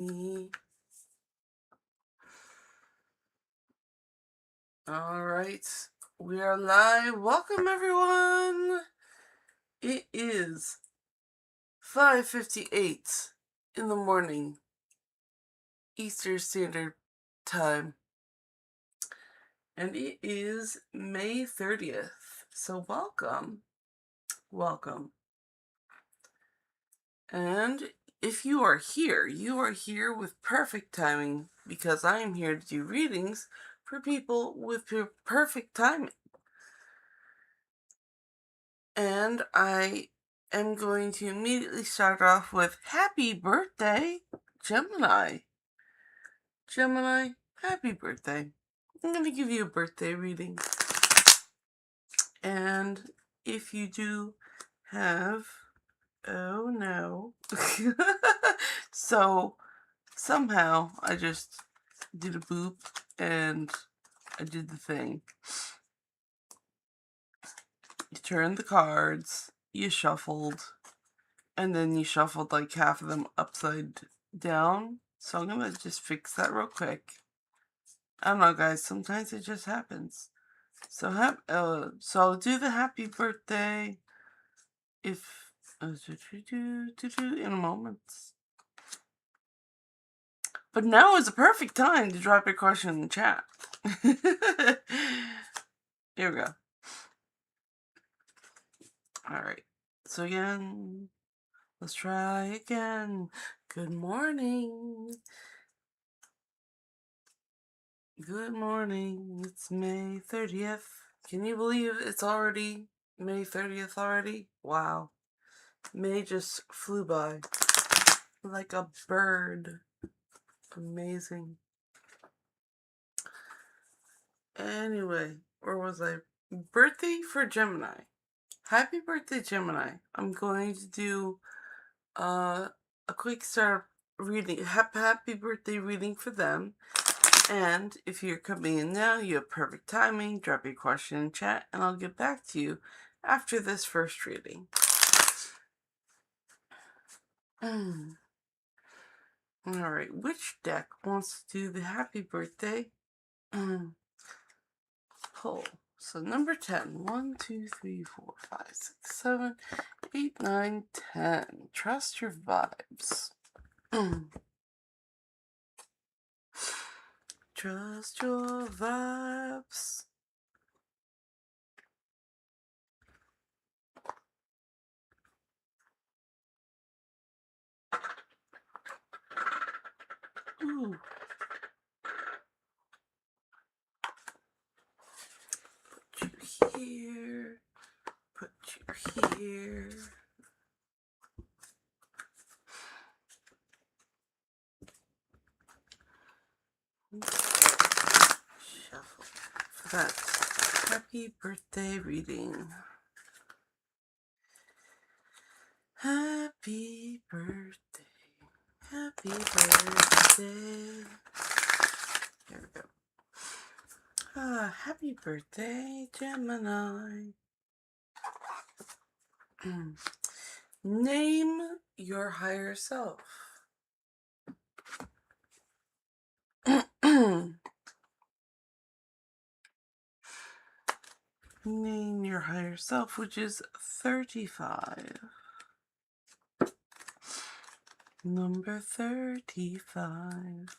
All right, we are live. Welcome, everyone. It is 5:58 in the morning, Eastern Standard Time, and it is May 30th. So welcome. And if you are here with perfect timing because I am here to do readings for people with perfect timing. And I am going to immediately start off with happy birthday, Gemini. Gemini, happy birthday. I'm going to give you a birthday reading. And if you do have, oh no. So somehow I just did a boop and I did the thing. You turned the cards, you shuffled, and then you shuffled like half of them upside down. So I'm gonna just fix that real quick. I don't know, guys. Sometimes it just happens. So I'll do the happy birthday if in a moment. But now is the perfect time to drop your question in the chat. Here we go. All right. So again, let's try again. Good morning. Good morning. It's May 30th. Can you believe it's already May 30th already? Wow. May just flew by like a bird. Amazing. Anyway, where was I? Birthday for Gemini. Happy birthday, Gemini. I'm going to do a quick start reading. Happy birthday reading for them. And if you're coming in now, you have perfect timing. Drop your question in chat, and I'll get back to you after this first reading. All right, which deck wants to do the happy birthday? Pull. So number 10. 1, 2, 3, 4, 5, 6, 7, 8, 9, 10. Trust your vibes. Trust your vibes. Ooh. Put you here. Put you here. Shuffle for that happy birthday reading. Happy birthday. Happy birthday. There we go. Happy birthday, Gemini. Name your higher self. Name your higher self, which is 35. Number 35.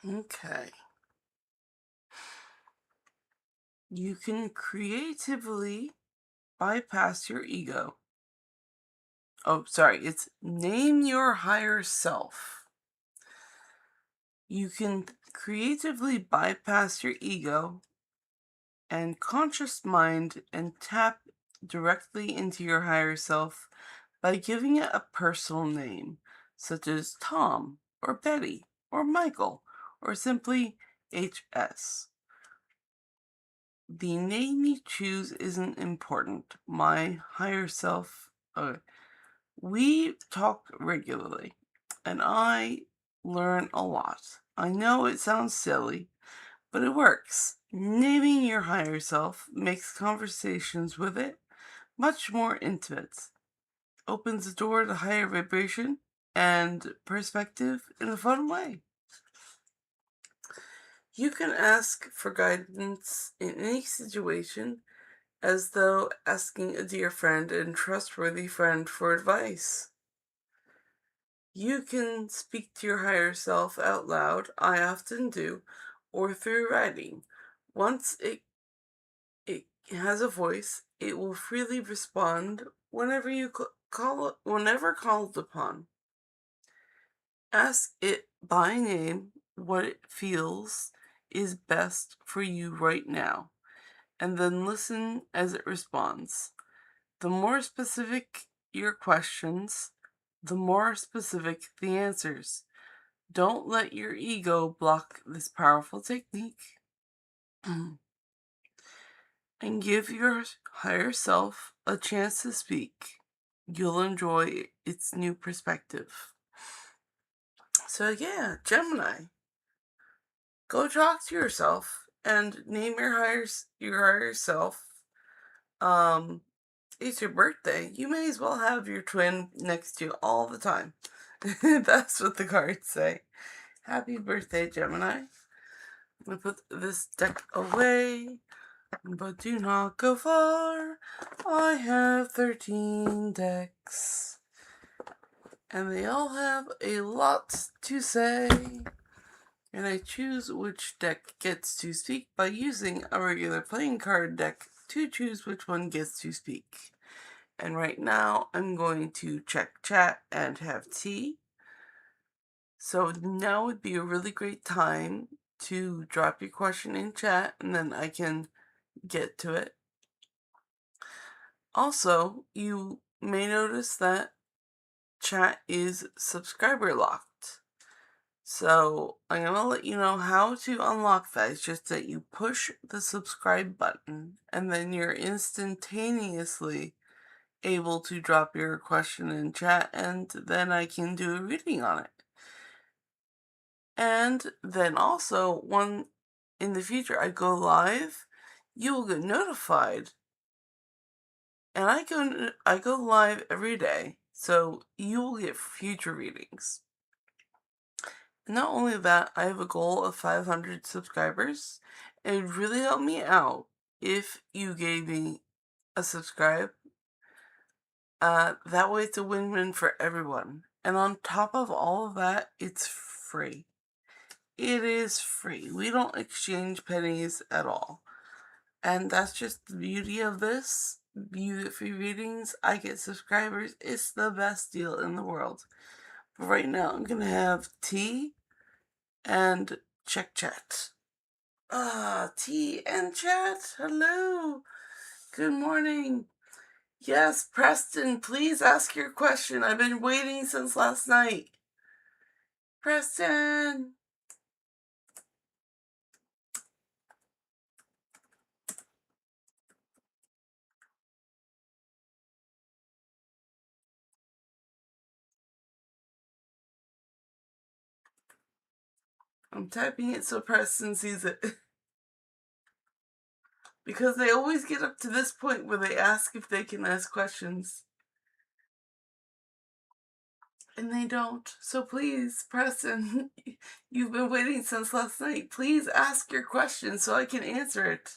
Okay. You can creatively bypass your ego. Oh, sorry. It's name your higher self. You can creatively bypass your ego and conscious mind and tap directly into your higher self by giving it a personal name, such as Tom or Betty or Michael or simply HS. The name you choose isn't important. My higher self, we talk regularly. and I learn a lot. I know it sounds silly, but it works. Naming your higher self makes conversations with it much more intimate, opens the door to higher vibration and perspective in a fun way. You can ask for guidance in any situation as though asking a dear friend and trustworthy friend for advice. You can speak to your higher self out loud, I often do, or through writing. Once it has a voice, it will freely respond whenever you call it, whenever called upon. Ask it by name what it feels is best for you right now, and then listen as it responds. The more specific your questions, the more specific the answers. Don't let your ego block this powerful technique. And give your higher self a chance to speak. You'll enjoy its new perspective. So, yeah, Gemini, go talk to yourself and name your higher self. It's your birthday. You may as well have your twin next to you all the time. That's what the cards say. Happy birthday, Gemini. I'm gonna put this deck away, but do not go far. I have 13 decks, and they all have a lot to say. And I choose which deck gets to speak by using a regular playing card deck to choose which one gets to speak. And right now, I'm going to check chat and have tea. So now would be a really great time to drop your question in chat, and then I can get to it. Also, you may notice that chat is subscriber locked. So I'm going to let you know how to unlock that. It's just that you push the subscribe button, and then you're instantaneously able to drop your question in chat, and then I can do a reading on it. And then also, when in the future I go live, you will get notified. And I go live every day, so you will get future readings. Not only that, I have a goal of 500 subscribers. It would really help me out if you gave me a subscribe. That way it's a win-win for everyone. And on top of all of that, it's free. It is free. We don't exchange pennies at all. And that's just the beauty of this. You get free readings, I get subscribers. It's the best deal in the world. But right now, I'm going to have tea and check chat. Tea and chat. Hello. Good morning. Yes, Preston, please ask your question. I've been waiting since last night. Preston. I'm typing it so Preston sees it. Because they always get up to this point where they ask if they can ask questions. And they don't. So please, Preston, you've been waiting since last night. Please ask your question so I can answer it.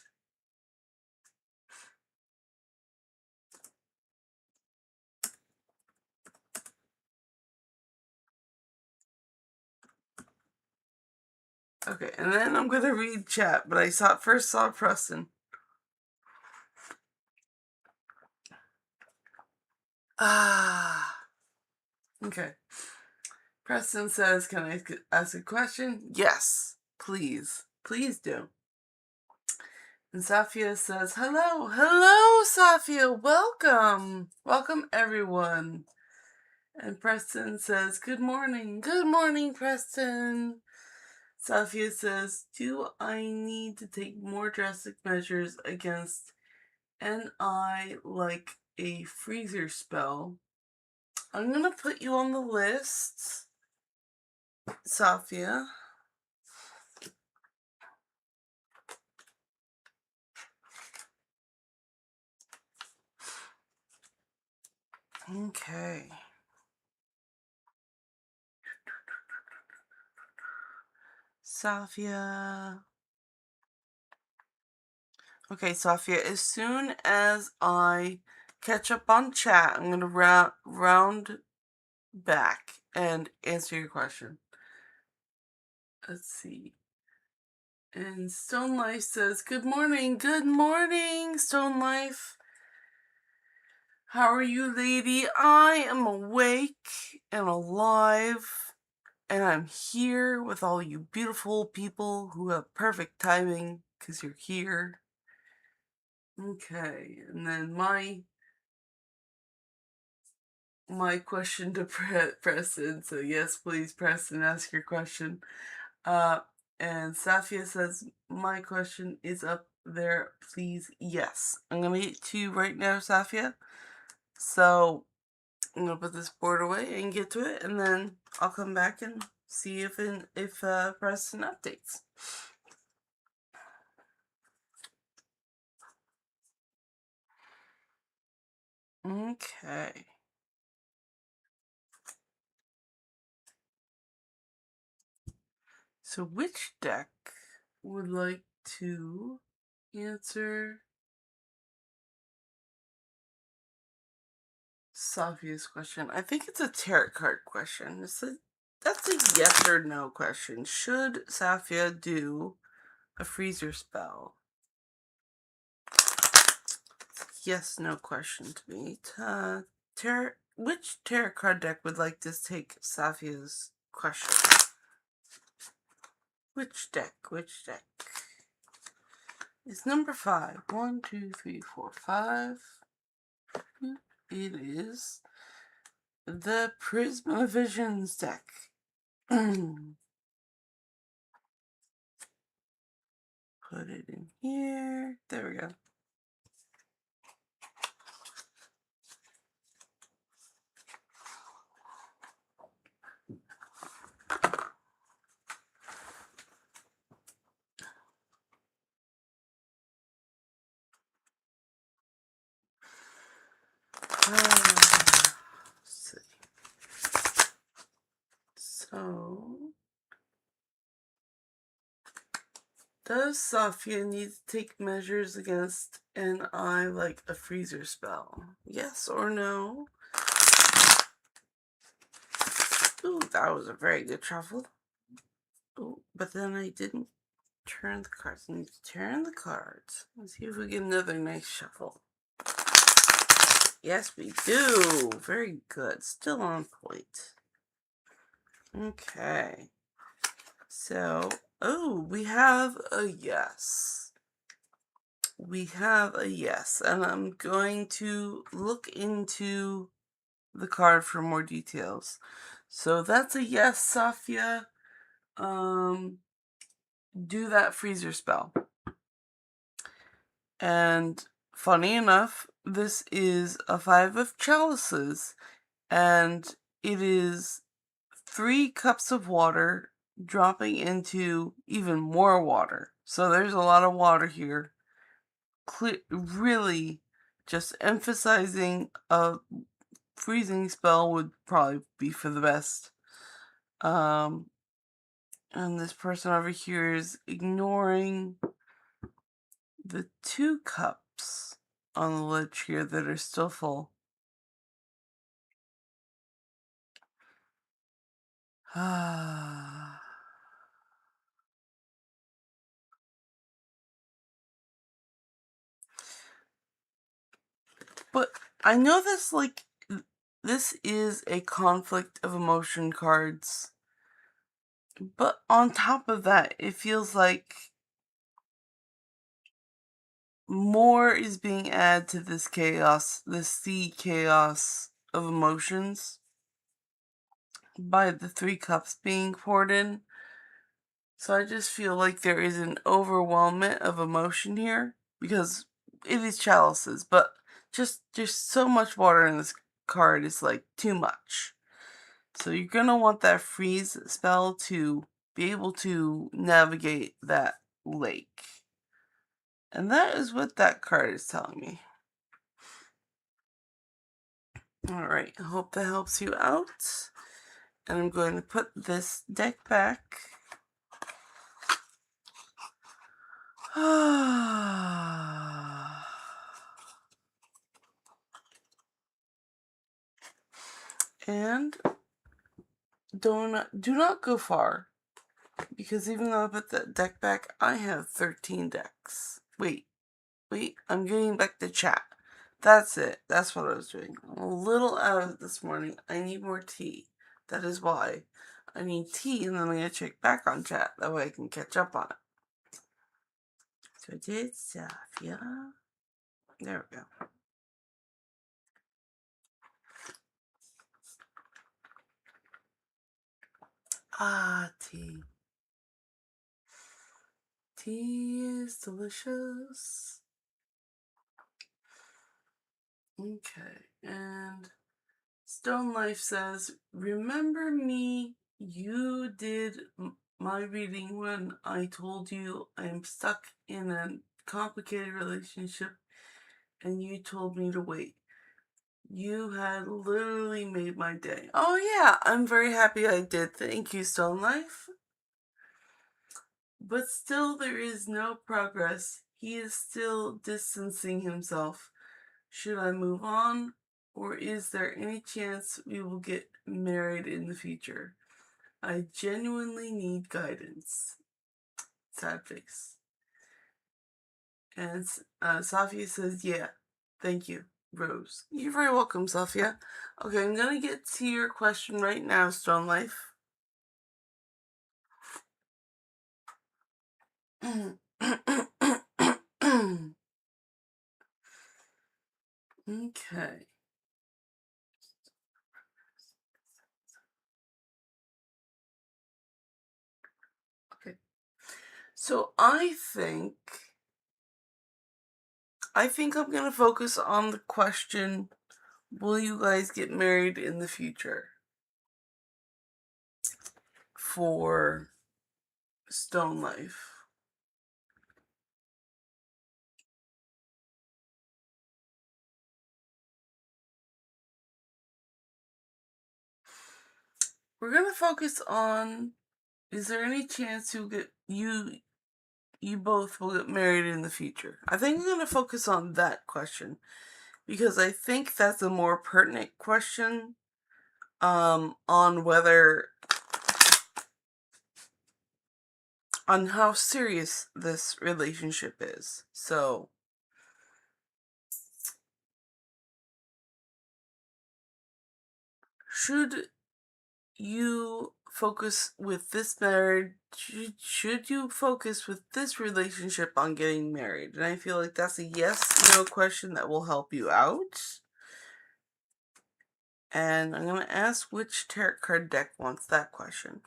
Okay, and then I'm going to read chat, but I first saw Preston. Okay. Preston says, can I ask a question? Yes, please. Please do. And Safia says, hello. Hello, Safia. Welcome. Welcome, everyone. And Preston says, good morning. Good morning, Preston. Safia says, do I need to take more drastic measures against NI like a freezer spell? I'm going to put you on the list. Safia. Okay. Safia. Okay, Safia, as soon as I catch up on chat, I'm going to round back and answer your question. Let's see. And Stone Life says, good morning, Stone Life. How are you, lady? I am awake and alive, and I'm here with all you beautiful people who have perfect timing, because you're here. Okay, and then my question to Preston, so yes, please, Preston, ask your question. And Safia says, my question is up there, please. Yes, I'm gonna get to you right now, Safia. So I'm gonna put this board away and get to it, and then I'll come back and see if Preston updates. Okay. So which deck would like to answer Safia's question? I think it's a tarot card question. That's a yes or no question. Should Safia do a freezer spell? Yes, no question to me. Which tarot card deck would like to take Safia's question? Which deck? It's number 5. 1, 2, 3, 4, 5. It is the Prisma Visions deck. Put it in here. There we go. Let's see. So, does Safia need to take measures against an eye like a freezer spell? Yes or no? Ooh, that was a very good shuffle. Ooh, but then I didn't turn the cards. I need to turn the cards. Let's see if we get another nice shuffle. Yes, we do. Very good. Still on point. Okay. So, we have a yes. We have a yes. And I'm going to look into the card for more details. So that's a yes, Safia. Do that freezer spell. And funny enough, this is a 5 of chalices, and it is 3 cups of water dropping into even more water. So there's a lot of water here. Really just emphasizing a freezing spell would probably be for the best. And this person over here is ignoring the 2 cups on the ledge here that are still full. But I know this is a conflict of emotion cards. But on top of that, it feels like more is being added to this chaos, this sea chaos of emotions by the 3 cups being poured in. So I just feel like there is an overwhelmment of emotion here because it is chalices, but just so much water in this card is like too much. So you're going to want that freeze spell to be able to navigate that lake. And that is what that card is telling me. Alright, I hope that helps you out. And I'm going to put this deck back. And do not go far. Because even though I put that deck back, I have 13 decks. Wait, I'm getting back to chat. That's it. That's what I was doing. I'm a little out of it this morning. I need more tea. That is why. I need tea, and then I'm going to check back on chat. That way I can catch up on it. So I did Safia. There we go. Ah, tea. Tea is delicious. Okay, and Stone Life says, remember me, you did my reading when I told you I'm stuck in a complicated relationship and you told me to wait. You had literally made my day. Oh yeah, I'm very happy I did. Thank you, Stone Life. But still there is no progress. He is still distancing himself. Should I move on? Or is there any chance we will get married in the future? I genuinely need guidance. Sad face. And Safia says, yeah, thank you, Rose. You're very welcome, Safia. Okay, I'm going to get to your question right now, Stone Life. Okay. Okay. So I think I'm going to focus on the question, will you guys get married in the future? For Stone Life. We're going to focus on, is there any chance you both will get married in the future? I think we're going to focus on that question because I think that's a more pertinent question on how serious this relationship is. So should you focus with this marriage? Should you focus with this relationship on getting married? And I feel like that's a yes/no question that will help you out. And I'm going to ask which tarot card deck wants that question.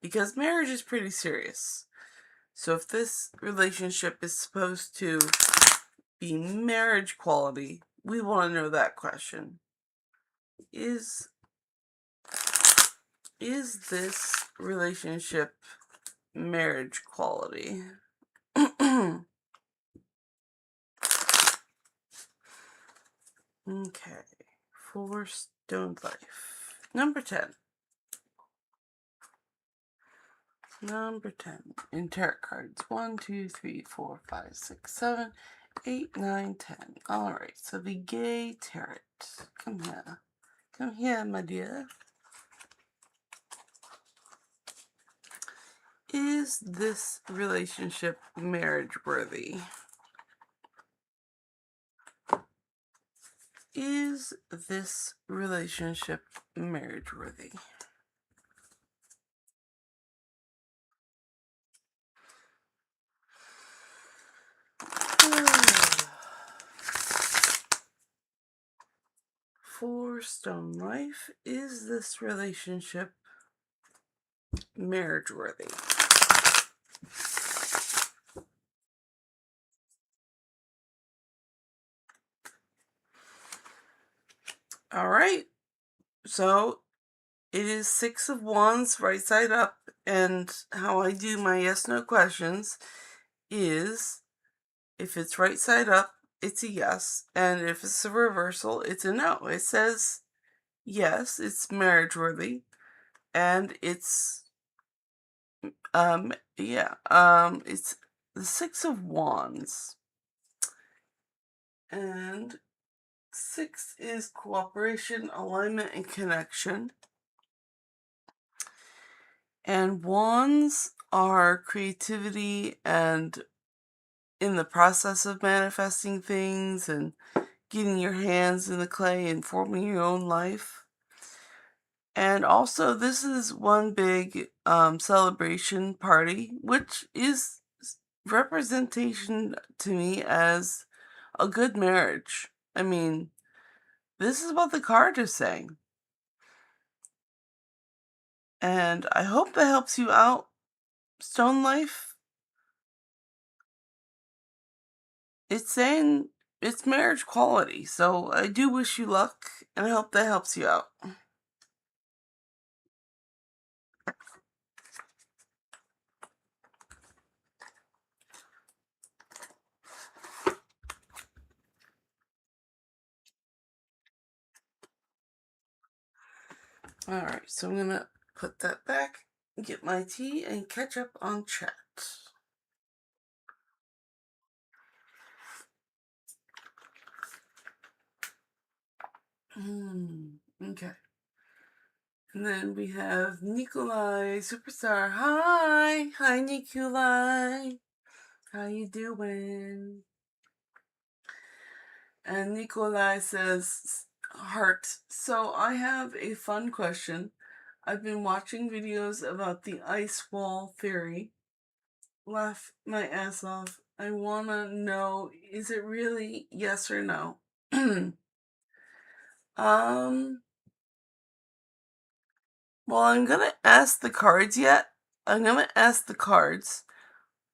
Because marriage is pretty serious. So if this relationship is supposed to be marriage quality, we want to know that question. Is this relationship marriage quality? Okay, for Stone Life. Number 10. Number 10 in tarot cards. 1, 2, 3, 4, 5, 6, 7, 8, 9, 10. Alright, so the gay tarot. Come here. Come here, my dear. Is this relationship marriage worthy? Is this relationship marriage worthy? For Stone Life, is this relationship marriage worthy? All right. So it is 6 of Wands, right side up. And how I do my yes/no questions is if it's right side up, it's a yes. And if it's a reversal, it's a no. It says yes, it's marriage worthy. And it's it's the 6 of Wands. And 6 is cooperation, alignment, and connection. And Wands are creativity and in the process of manifesting things and getting your hands in the clay and forming your own life. And also, this is one big celebration party, which is representation to me as a good marriage. I mean, this is what the card is saying. And I hope that helps you out, Stone Life. It's saying it's marriage quality, so I do wish you luck, and I hope that helps you out. Alright, so I'm gonna put that back, get my tea, and catch up on chat. Okay. And then we have Nikolai Superstar. Hi Nikolai. How you doing? And Nikolai says, heart. So I have a fun question. I've been watching videos about the ice wall theory. Laugh my ass off. I wanna know, is it really yes or no? um, well, I'm gonna ask the cards yet. I'm gonna ask the cards.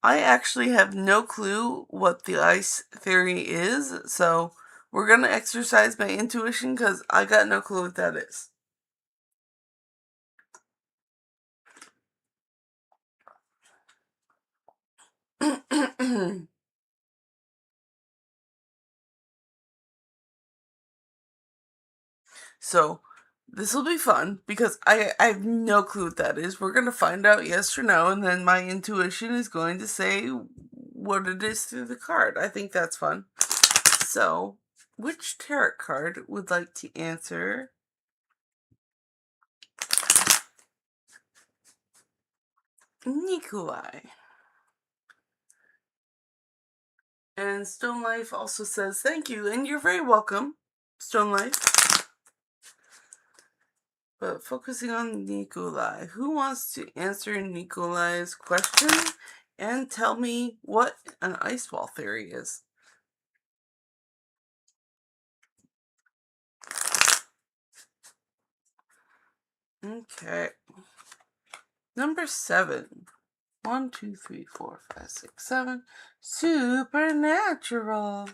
I actually have no clue what the ice theory is, so we're gonna exercise my intuition because I got no clue what that is. So this will be fun because I have no clue what that is. We're gonna find out yes or no, and then my intuition is going to say what it is through the card. I think that's fun. So, which tarot card would like to answer? Nikolai. And Stone Life also says thank you, and you're very welcome, Stone Life. But focusing on Nikolai, who wants to answer Nikolai's question and tell me what an ice wall theory is? Okay. Number 7. 1, 2, 3, 4, 5, 6, 7. Supernatural.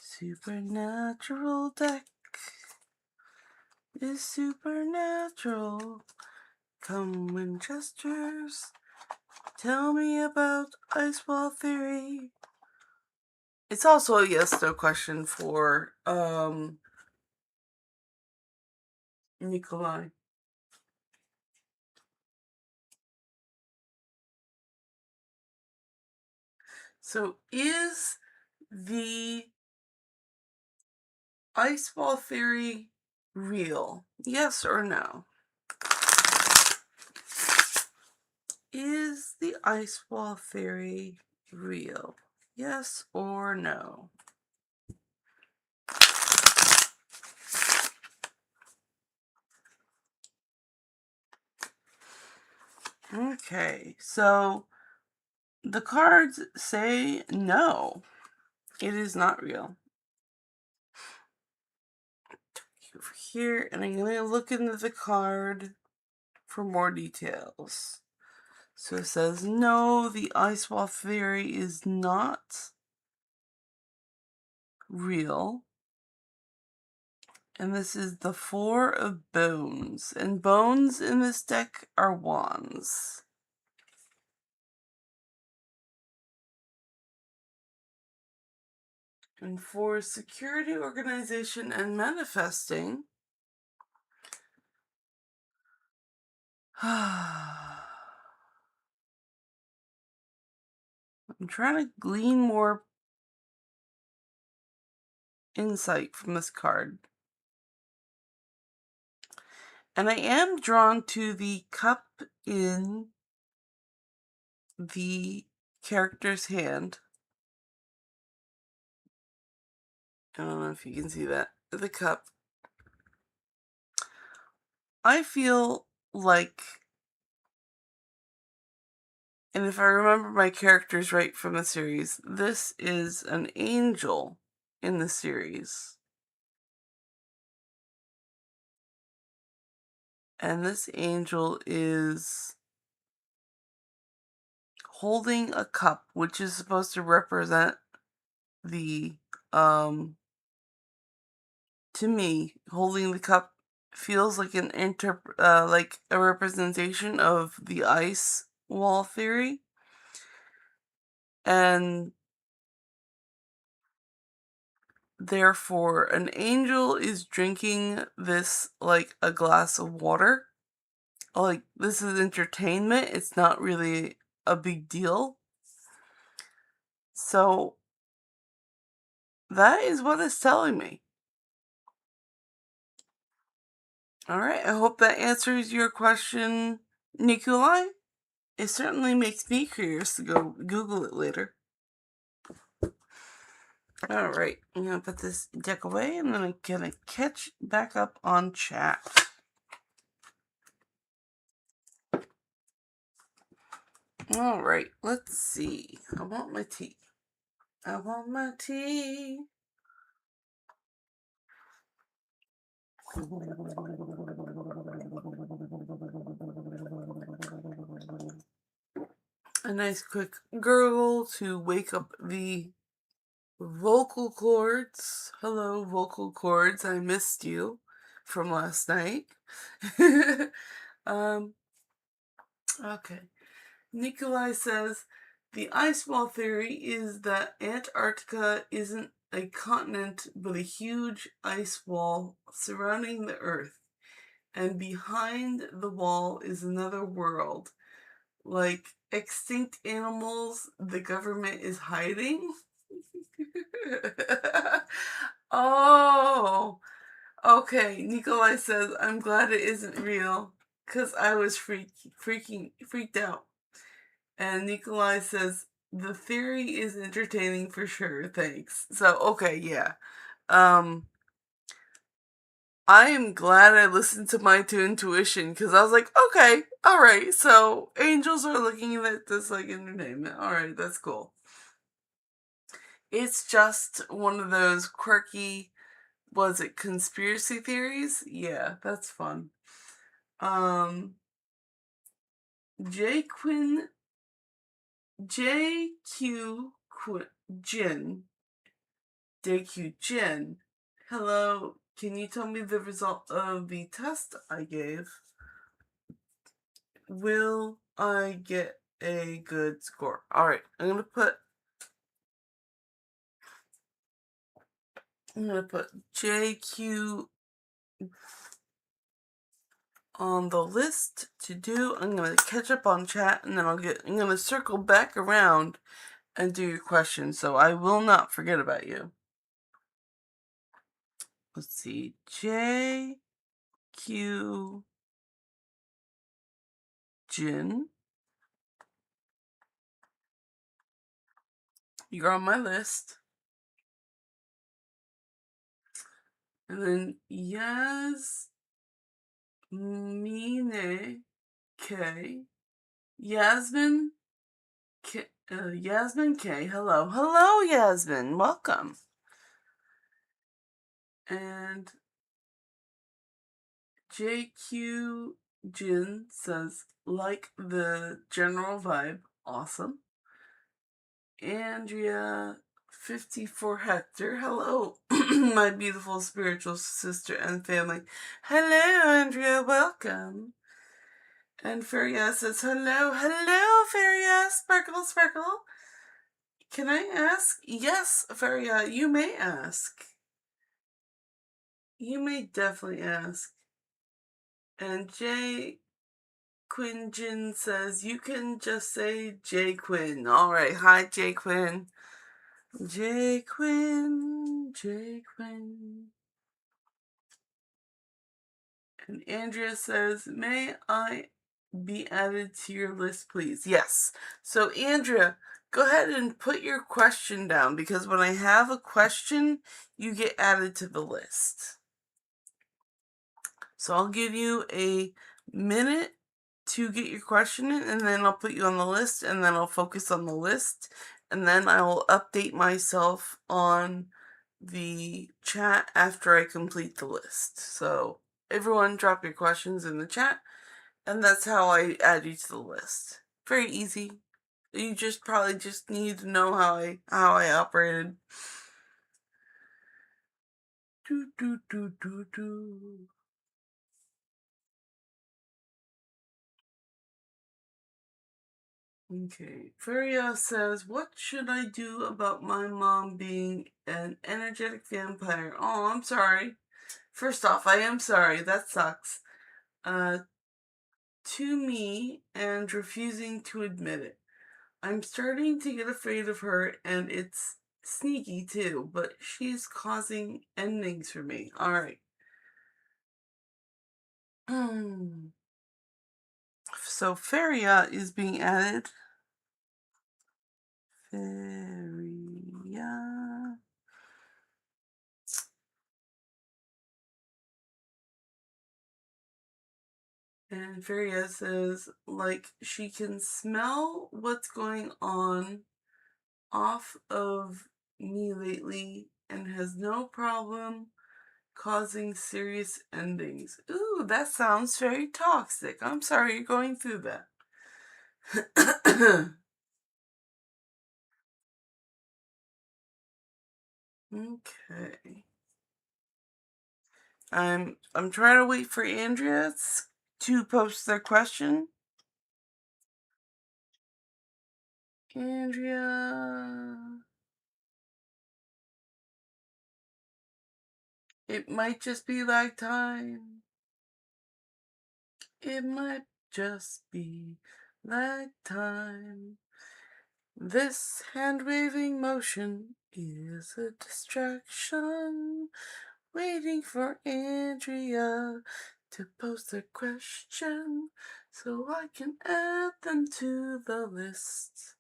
Supernatural deck is supernatural. Come Winchesters, tell me about ice wall theory. It's also a yes/no question for Nikolai. So is the ice wall theory real? Yes or no? Is the ice wall theory real? Yes or no? Okay, so the cards say no, it is not real. Over here, and I'm going to look into the card for more details. So it says no, the ice wall theory is not real. And this is the Four of Bones. And bones in this deck are wands. And for security, organization, and manifesting, I'm trying to glean more insight from this card. And I am drawn to the cup in the character's hand. I don't know if you can see that. The cup. I feel like, and if I remember my characters right from the series, this is an angel in the series. And this angel is holding a cup, which is supposed to represent the, to me, holding the cup feels like like a representation of the ice wall theory. And therefore, an angel is drinking this like a glass of water. Like, this is entertainment. It's not really a big deal. So, that is what it's telling me. Alright, I hope that answers your question, Nikolai. It certainly makes me curious to go Google it later. Alright, I'm gonna put this deck away and then I'm gonna catch back up on chat. Alright, let's see. I want my tea. I want my tea. A nice quick gurgle to wake up the vocal cords. Hello, vocal cords. I missed you from last night. Okay. Nikolai says the ice wall theory is that Antarctica isn't a continent but a huge ice wall surrounding the Earth, and behind the wall is another world, like extinct animals the government is hiding. Oh, okay. Nikolai says, I'm glad it isn't real, because I was freaked out. And Nikolai says, the theory is entertaining for sure, thanks. So, okay, yeah. I am glad I listened to my intuition, because I was like, okay, alright, so angels are looking at this like entertainment. Alright, that's cool. It's just one of those quirky, was it conspiracy theories? Yeah, that's fun. JQ Jin. JQ Jin. Hello, can you tell me the result of the test I gave? Will I get a good score? Alright, I'm gonna put JQ on the list to do. I'm gonna catch up on chat and then I'm gonna circle back around and do your questions, so I will not forget about you. Let's see. JQ Jin. You're on my list. And then Yasmine K. Yasmin K. Yasmin K. Hello. Hello, Yasmin. Welcome. And JQ Jin says, like the general vibe. Awesome. Andrea 54 Hector. Hello. my beautiful spiritual sister and family. Hello, Andrea, welcome. And Feria says, hello, Feria, sparkle, sparkle. Can I ask? Yes, Feria, you may ask. You may definitely ask. And Jay Quinjin says, you can just say Jay Quinn. Alright, hi, Jay Quinn. Jay Quinn, Jay Quinn. And Andrea says, may I be added to your list, please? Yes. So, Andrea, go ahead and put your question down, because when I have a question, you get added to the list. So I'll give you a minute to get your question in, and then I'll put you on the list, and then I'll focus on the list, and then I will update myself on the chat after I complete the list. So everyone drop your questions in the chat, and that's how I add you to the list. Very easy. You probably just need to know how I operated. Okay. Feria says, what should I do about my mom being an energetic vampire? Oh, I'm sorry. First off, I am sorry. That sucks. To me, and refusing to admit it. I'm starting to get afraid of her, and it's sneaky too, but she's causing endings for me. Alright. So Feria is being added. Feria. And Feria says, like, she can smell what's going on off of me lately and has no problem causing serious endings. Ooh, that sounds very toxic. I'm sorry you're going through that. Okay. I'm trying to wait for Andrea to post their question. Andrea. It might just be lag time. It might just be lag time. This hand-waving motion is a distraction. Waiting for Andrea to post a question so I can add them to the list.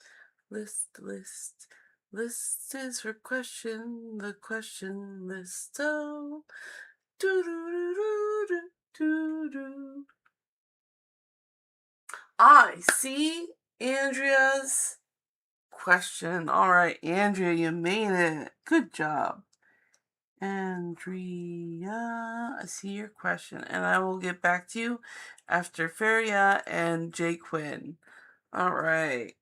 List is for question, the question list. Oh, do. I see Andrea's question. All right, Andrea, you made it. Good job. Andrea, I see your question, and I will get back to you after Feria and Jay Quinn. All right.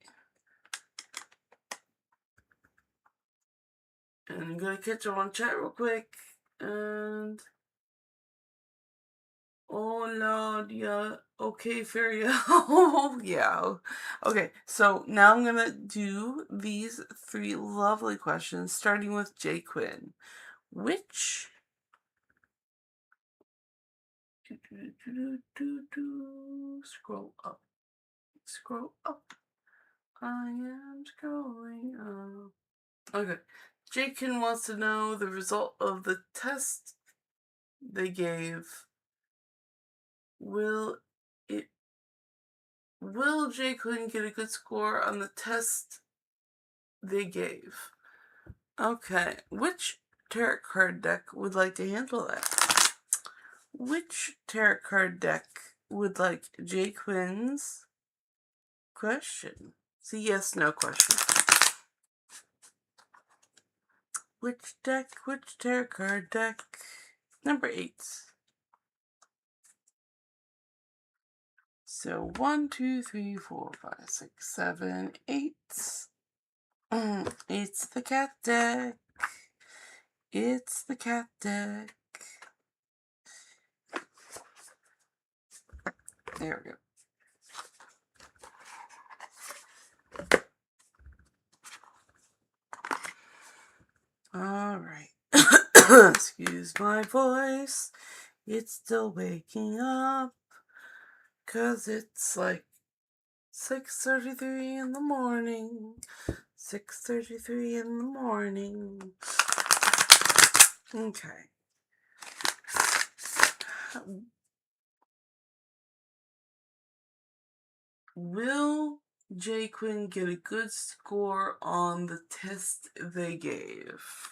And I'm going to catch up on chat real quick. And oh Lord, yeah. Okay, Feria. Oh, yeah. Okay, so now I'm going to do these 3 lovely questions, starting with Jay Quinn. Which scroll up. I am scrolling up. Okay. Jakin wants to know the result of the test they gave. Will Jakin get a good score on the test they gave? Okay. Which tarot card deck would like to handle that? Which tarot card deck would like Jay Quinn's question? It's a yes, no question. Which tarot card deck? Number 8. So 1, 2, 3, 4, 5, 6, 7, 8. It's the cat deck. It's the cat deck. There we go. All right. Excuse my voice. It's still waking up. 'Cause it's like 6:33 in the morning. 6:33 in the morning. Okay. Will Jay Quinn get a good score on the test they gave?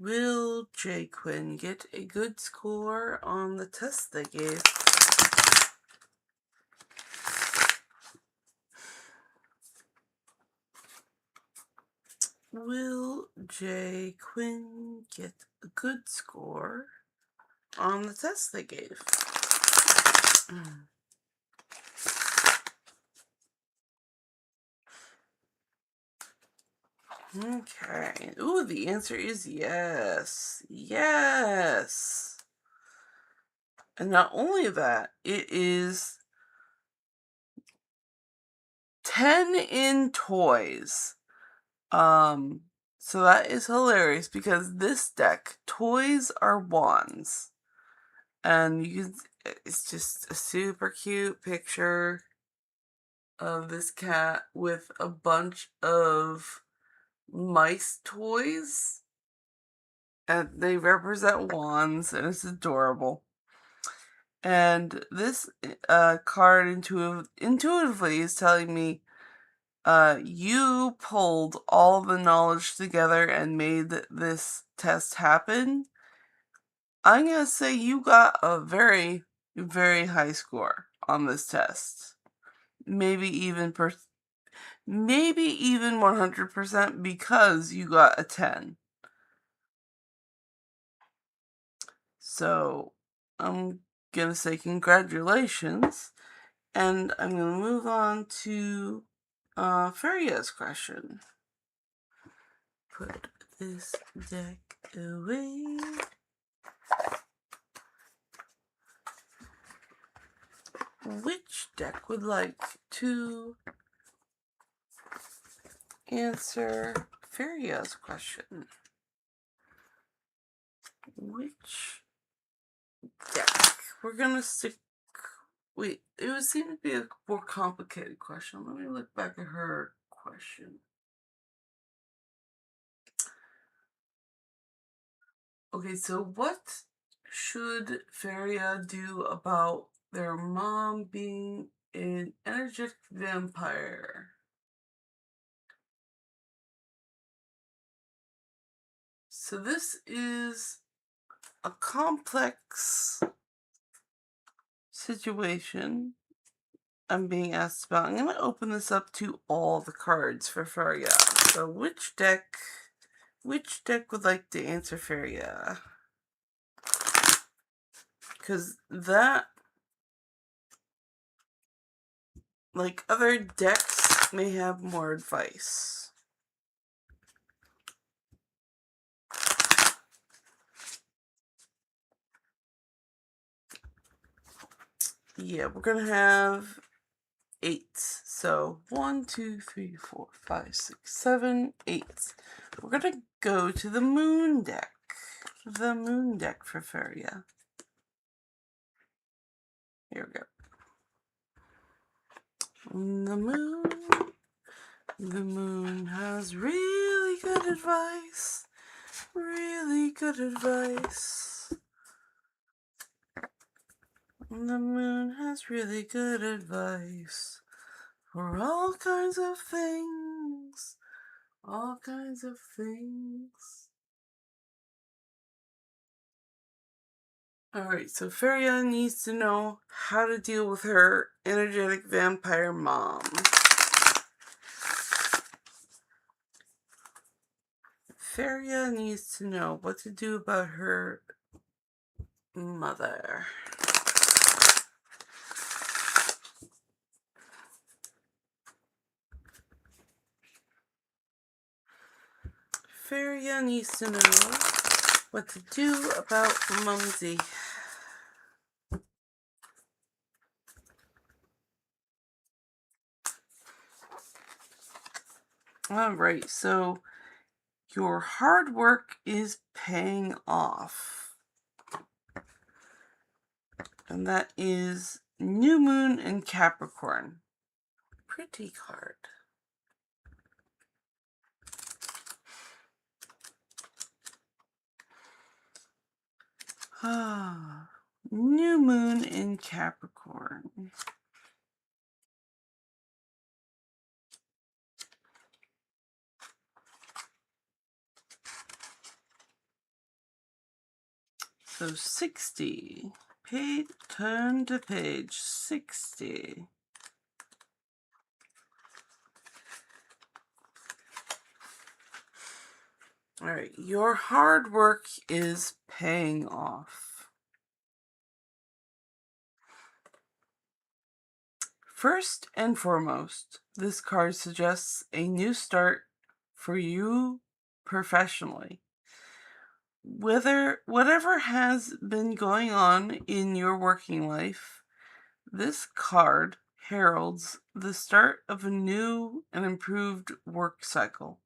Will Jay Quinn get a good score on the test they gave? Will Jay Quinn get a good score on the test they gave? Okay. Ooh, the answer is yes. Yes. And not only that, it is 10 in toys. So that is hilarious because this deck, toys are wands. And you can, it's just a super cute picture of this cat with a bunch of mice toys. And they represent wands, and it's adorable. And this card intuitively is telling me you pulled all the knowledge together and made this test happen. I'm going to say you got a very, very high score on this test. Maybe even 100% because you got a 10. So I'm going to say congratulations. And I'm going to move on to Feria's question. Put this deck away. Which deck would like to answer Feria's question? Which deck? We're going to stick... Wait, it would seem to be a more complicated question. Let me look back at her question. Okay, so what should Feria do about their mom being an energetic vampire? So this is a complex situation I'm being asked about. I'm going to open this up to all the cards for Feria. So which deck would like to answer Feria? Because that, like other decks, may have more advice. Yeah, we're going to have 8. So 1, 2, 3, 4, 5, 6, 7, 8. We're going to go to the moon deck. The moon deck for Feria. Here we go. The moon has really good advice. Really good advice. The moon has really good advice for all kinds of things. All kinds of things. Alright, so Feria needs to know how to deal with her energetic vampire mom. Feria needs to know what to do about her mother. Feria needs to know what to do about Mumsy. Alright, so your hard work is paying off. And that is New Moon in Capricorn. Pretty card. New Moon in Capricorn. So 60. Turn to page 60. Alright, your hard work is paying off. First and foremost, this card suggests a new start for you professionally. Whatever has been going on in your working life, this card heralds the start of a new and improved work cycle.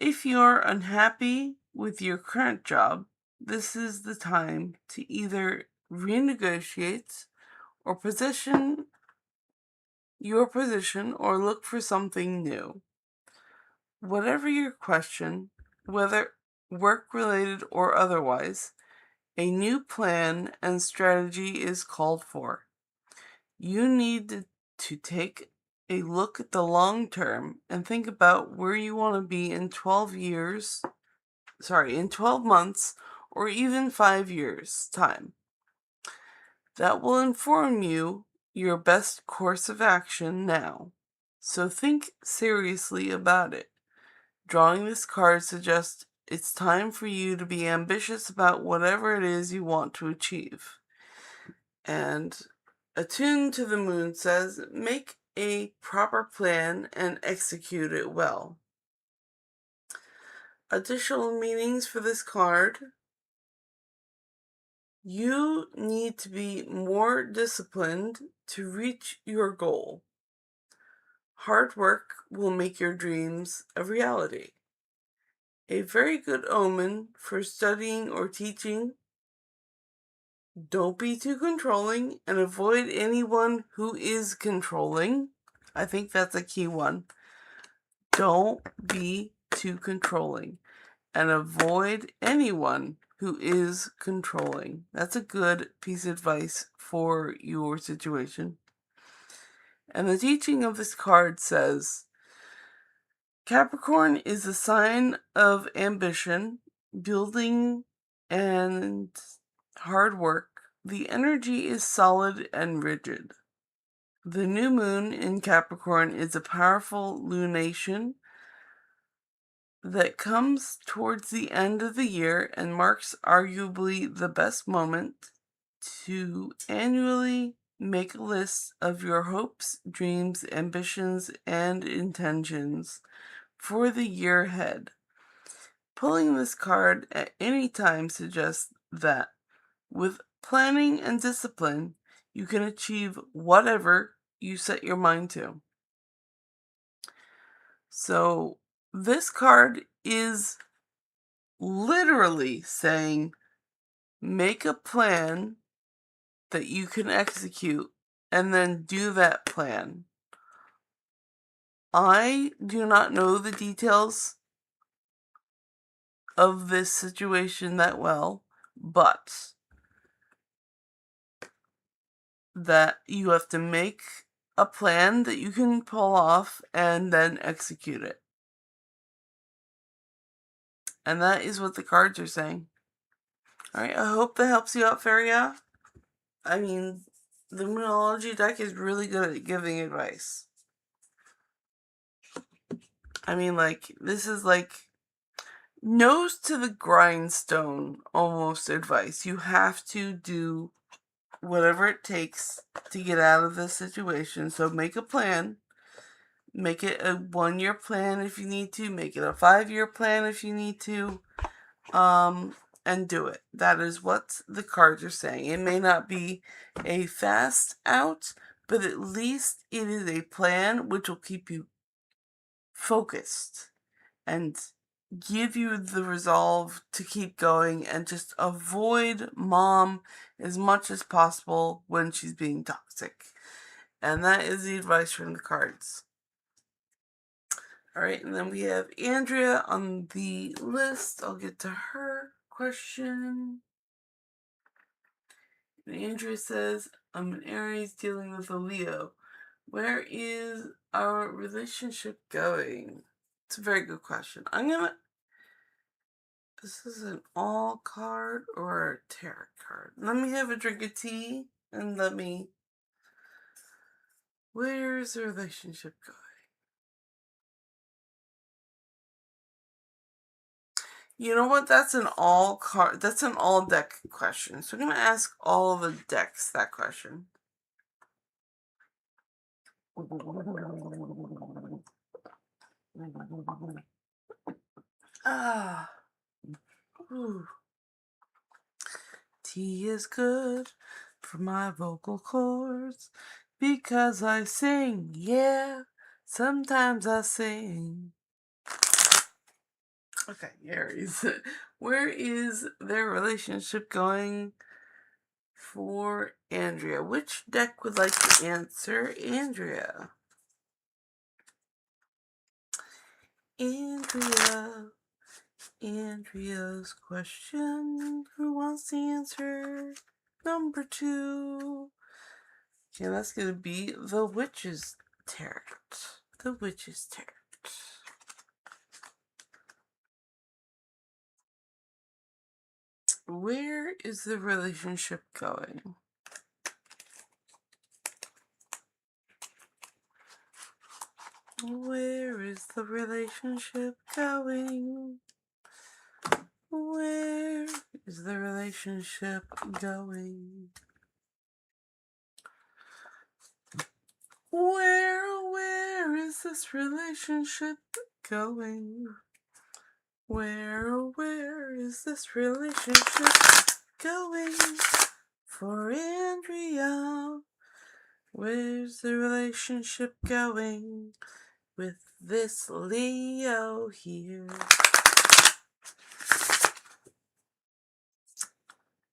If you're unhappy with your current job, this is the time to either renegotiate or position your position or look for something new. Whatever your question, whether work-related or otherwise, a new plan and strategy is called for. You need to take a look at the long term and think about where you want to be in 12 months or even 5 years time. That will inform you your best course of action now. So think seriously about it. Drawing this card suggests it's time for you to be ambitious about whatever it is you want to achieve. And Attuned to the Moon says, make a proper plan and execute it well. Additional meanings for this card: you need to be more disciplined to reach your goal. Hard work will make your dreams a reality. A very good omen for studying or teaching. Don't be too controlling and avoid anyone who is controlling. I think that's a key one. Don't be too controlling and avoid anyone who is controlling. That's a good piece of advice for your situation. And the teaching of this card says, Capricorn is a sign of ambition, building, and hard work. The energy is solid and rigid. The new moon in Capricorn is a powerful lunation that comes towards the end of the year and marks arguably the best moment to annually make a list of your hopes, dreams, ambitions, and intentions for the year ahead. Pulling this card at any time suggests that with planning and discipline, you can achieve whatever you set your mind to. So this card is literally saying, make a plan that you can execute and then do that plan. I do not know the details of this situation that well, but that you have to make a plan that you can pull off and then execute it. And that is what the cards are saying. Alright, I hope that helps you out, Feria. I mean, the Moonology deck is really good at giving advice. I mean, this is nose to the grindstone almost advice. You have to do whatever it takes to get out of this situation. So make a plan, Make it a 1-year plan if you need to. Make it a 5-year plan if you need to. And do it. That is what the cards are saying. It may not be a fast out, but at least it is a plan which will keep you focused and give you the resolve to keep going and just avoid mom as much as possible when she's being toxic. And that is the advice from the cards. All right, and then we have Andrea on the list. I'll get to her question. And Andrea says, I'm an Aries dealing with a Leo. Where is our relationship going? It's a very good question. This is an all card or a tarot card. Let me have a drink of tea and where's the relationship going? You know what? That's an all deck question. So I'm going to ask all the decks that question. Ah. Ooh. Tea is good for my vocal cords because I sing, yeah. Sometimes I sing. Okay, Aries. Where is their relationship going for Andrea? Which deck would like to answer Andrea? Andrea's question. Who wants to answer? Number 2. Okay, that's going to be the Witch's Tarot. The Witch's Tarot. Where is the relationship going? Where is the relationship going? Where is the relationship going? Where is this relationship going? Where is this relationship going for Andrea? Where's the relationship going with this Leo here?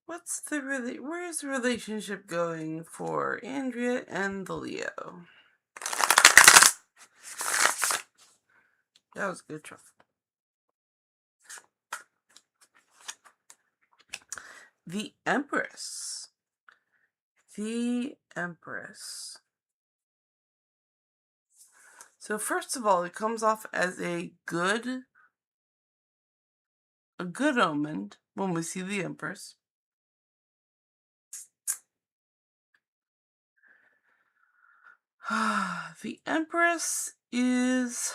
Where's the relationship going for Andrea and the Leo? That was a good try. The Empress. The Empress. So first of all, it comes off as a good omen when we see the Empress. The Empress is...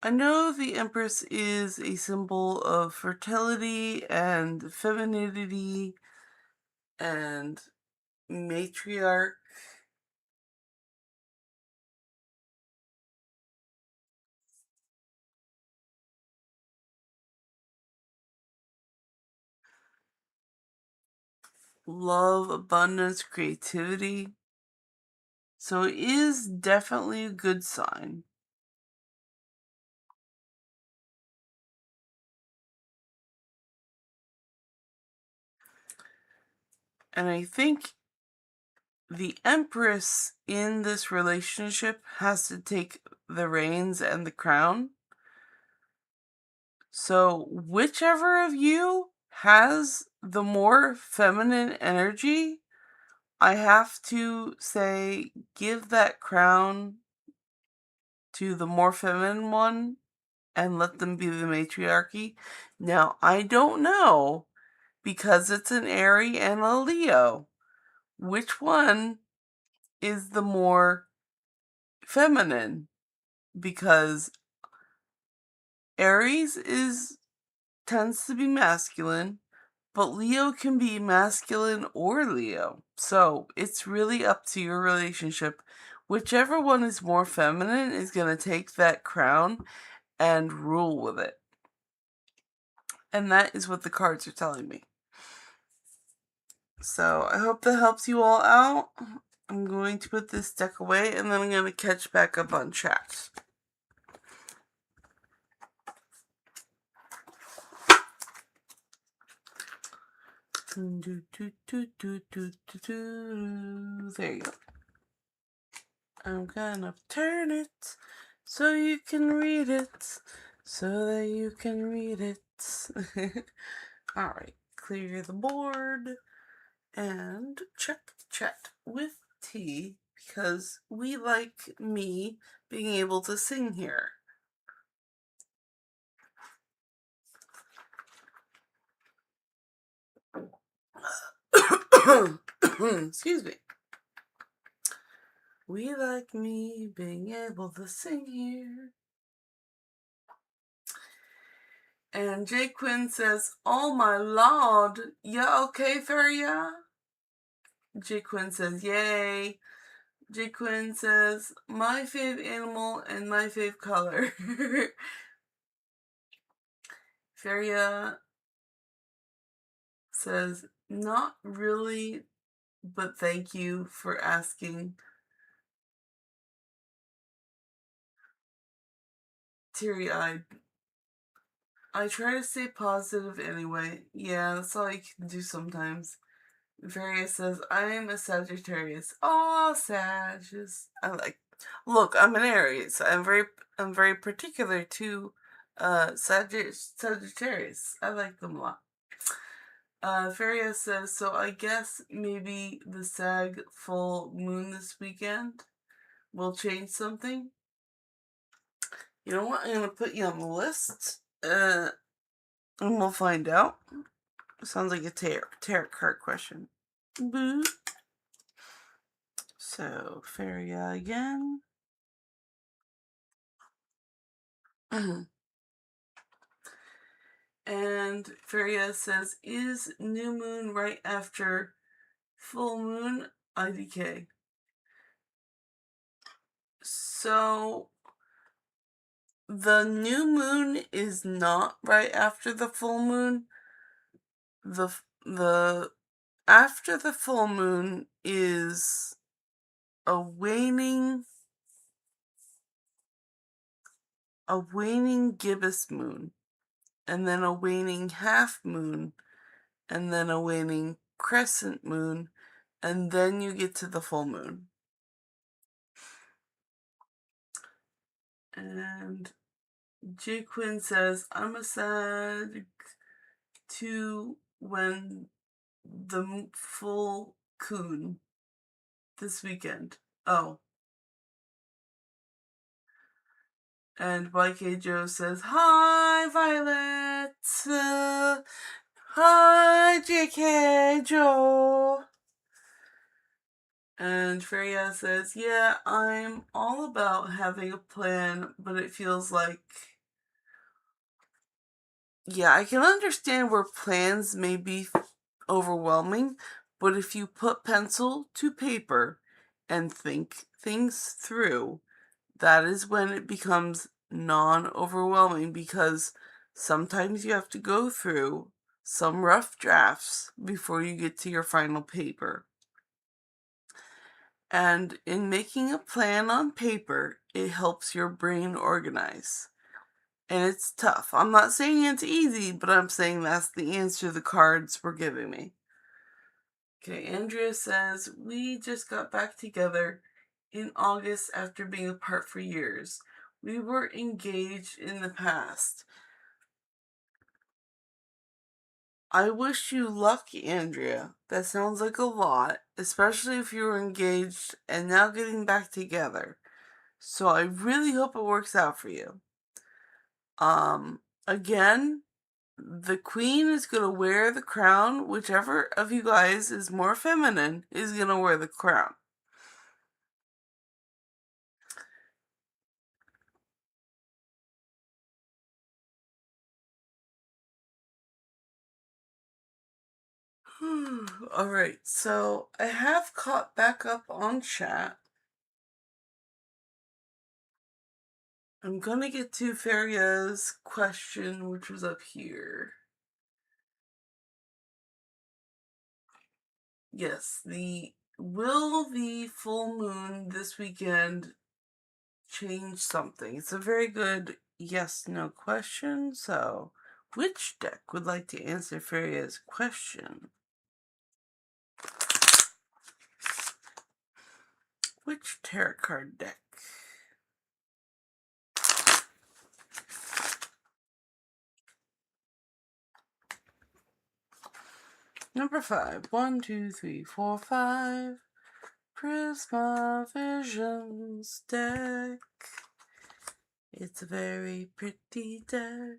I know the Empress is a symbol of fertility and femininity and matriarch. Love, abundance, creativity. So it is definitely a good sign. And I think the Empress in this relationship has to take the reins and the crown. So whichever of you has the more feminine energy, I have to say, give that crown to the more feminine one and let them be the matriarchy. Now, I don't know, because it's an Aries and a Leo, which one is the more feminine, because Aries tends to be masculine, But Leo can be masculine or Leo. So it's really up to your relationship. Whichever one is more feminine is going to take that crown and rule with it. And that is what the cards are telling me. So I hope that helps you all out. I'm going to put this deck away and then I'm going to catch back up on chat. There you go. I'm gonna turn it so you can read it. So that you can read it. Alright, clear the board and check chat with T because we like me being able to sing here. Excuse me. We like me being able to sing here. And Jay Quinn says, "Oh my lord, yeah, okay, Feria?" Jay Quinn says, "Yay." Jay Quinn says, "My fave animal and my fave color." Feria says, "Not really, but thank you for asking." Teary-eyed. I try to stay positive anyway. Yeah, that's all I can do sometimes. Feria says, "I am a Sagittarius." Oh, Sagittarius. I like. Look, I'm an Aries. I'm very particular to Sagittarius. I like them a lot. Feria says, "So I guess maybe the Sag full moon this weekend will change something." You know what? I'm gonna put you on the list, and we'll find out. Sounds like a tarot card question. Boo. So Feria again. And Feria says, "Is new moon right after full moon?" IDK. So the new moon is not right after the full moon. The after the full moon is a waning gibbous moon, and then a waning half moon, and then a waning crescent moon, and then you get to the full moon. And J. Quinn says, "I'm a sad to when the full coon this weekend." Oh. And YK Joe says, "Hi, Violet. Hi, JK Joe." And Freya says, "Yeah, I'm all about having a plan, but it feels like..." Yeah, I can understand where plans may be overwhelming, but if you put pencil to paper and think things through, that is when it becomes non-overwhelming, because sometimes you have to go through some rough drafts before you get to your final paper. And in making a plan on paper, it helps your brain organize. And it's tough. I'm not saying it's easy, but I'm saying that's the answer the cards were giving me. Okay, Andrea says, "We just got back together in August after being apart for years. We were engaged in the past." I wish you luck, Andrea. That sounds like a lot, especially if you were engaged and now getting back together. So I really hope it works out for you. Again, the queen is going to wear the crown. Whichever of you guys is more feminine is going to wear the crown. Alright, so I have caught back up on chat. I'm gonna get to Feria's question, which was up here. Yes, will the full moon this weekend change something? It's a very good yes/no question. So, which deck would like to answer Feria's question? Which tarot card deck? Number 5. 1, 2, 3, 4, 5. Prisma Visions deck. It's a very pretty deck.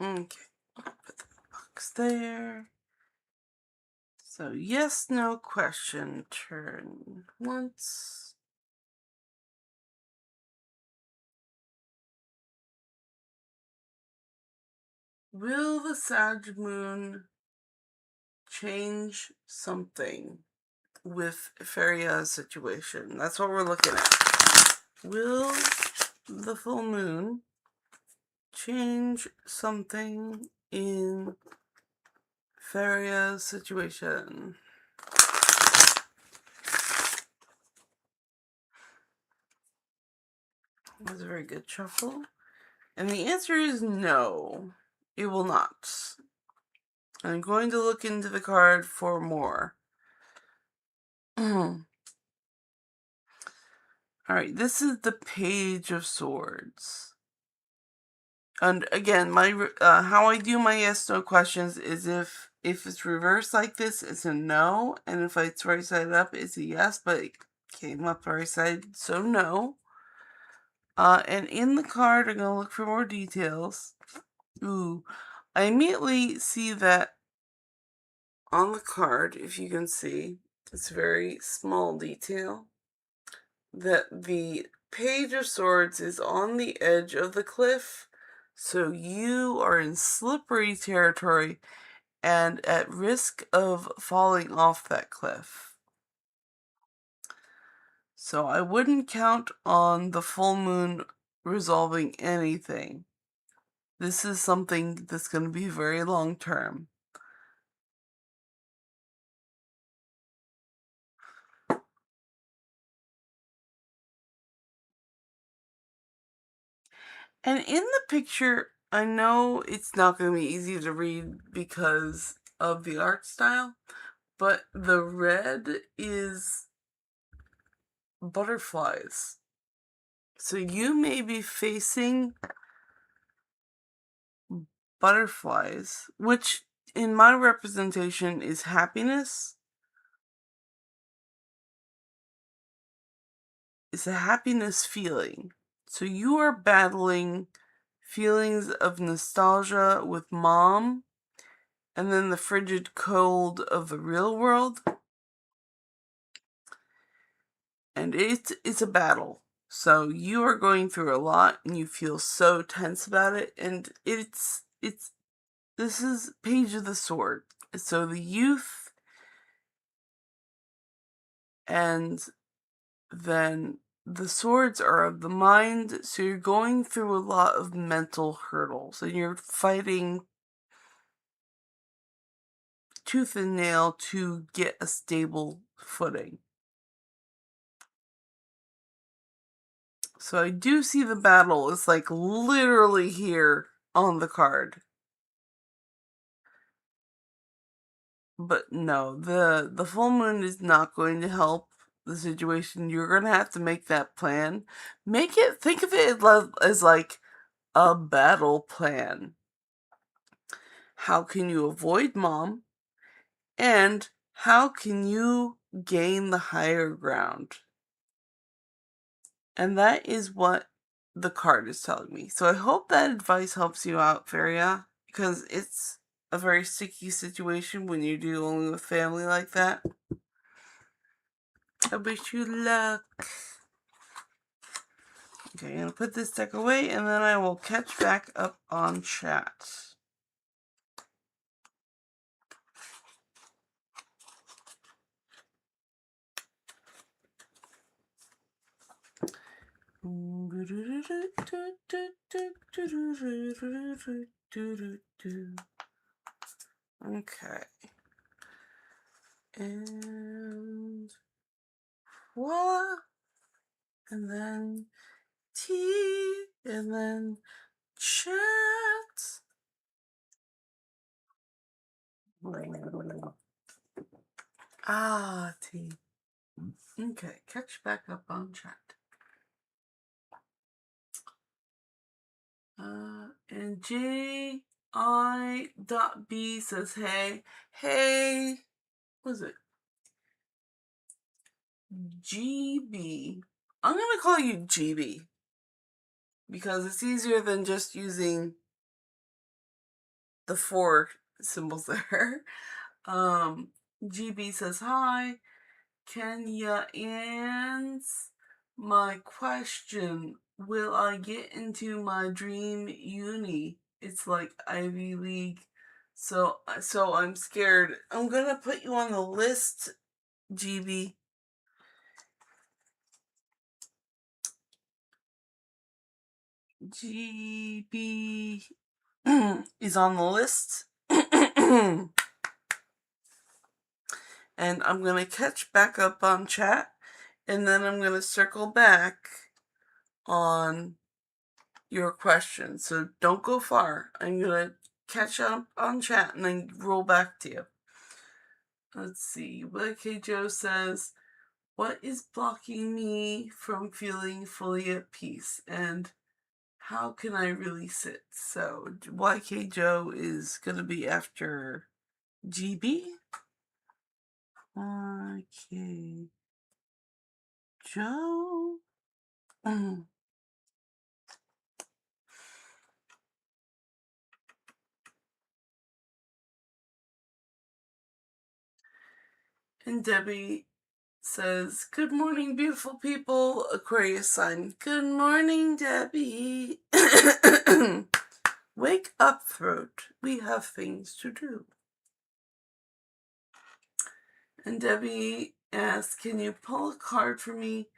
Okay, put the box there. So, yes, no question. Turn once. Will the Sag Moon change something with Feria's situation? That's what we're looking at. Will the full moon change something in Feria's situation? That's a very good shuffle. And the answer is no, it will not. I'm going to look into the card for more. Alright, this is the Page of Swords. And again, my how I do my yes/no questions is if it's reversed like this, it's a no, and if it's right side up, it's a yes. But it came up right side, so no. And in the card, I'm gonna look for more details. Ooh, I immediately see that on the card, if you can see, it's a very small detail that the Page of Swords is on the edge of the cliff. So you are in slippery territory and at risk of falling off that cliff. So I wouldn't count on the full moon resolving anything. This is something that's going to be very long term. And in the picture, I know it's not going to be easy to read because of the art style, but the red is butterflies. So you may be facing butterflies, which in my representation is happiness. It's a happiness feeling. So you are battling feelings of nostalgia with mom, and then the frigid cold of the real world. And it's a battle. So you are going through a lot and you feel so tense about it, and this is Page of the Sword. So the youth, and then the swords are of the mind, so you're going through a lot of mental hurdles and you're fighting tooth and nail to get a stable footing. So I do see the battle is like literally here on the card. But no, the full moon is not going to help the situation. You're going to have to make that plan. Think of it as like a battle plan. How can you avoid mom? And how can you gain the higher ground? And that is what the card is telling me. So I hope that advice helps you out, Feria, because it's a very sticky situation when you're dealing with family like that. I wish you luck. Okay, I'm going to put this deck away, and then I will catch back up on chat. Okay. And voila. And then tea. And then chat. Ah, tea. Okay, catch back up on chat. And J.I.B says, hey, what is it? GB. I'm going to call you GB because it's easier than just using the 4 symbols there. GB says, hi, can ya answer my question? Will I get into my dream uni? It's like Ivy League. So I'm scared. I'm gonna put you on the list, GB. GB is on the list. And I'm gonna catch back up on chat, and then I'm gonna circle back on your question. So don't go far. I'm gonna catch up on chat and then roll back to you. Let's see. YK Joe says, what is blocking me from feeling fully at peace? And how can I release it? So YK Joe is gonna be after GB. YK Joe. And Debbie says, good morning, beautiful people. Aquarius sign. Good morning, Debbie. Wake up, throat. We have things to do. And Debbie asks, can you pull a card for me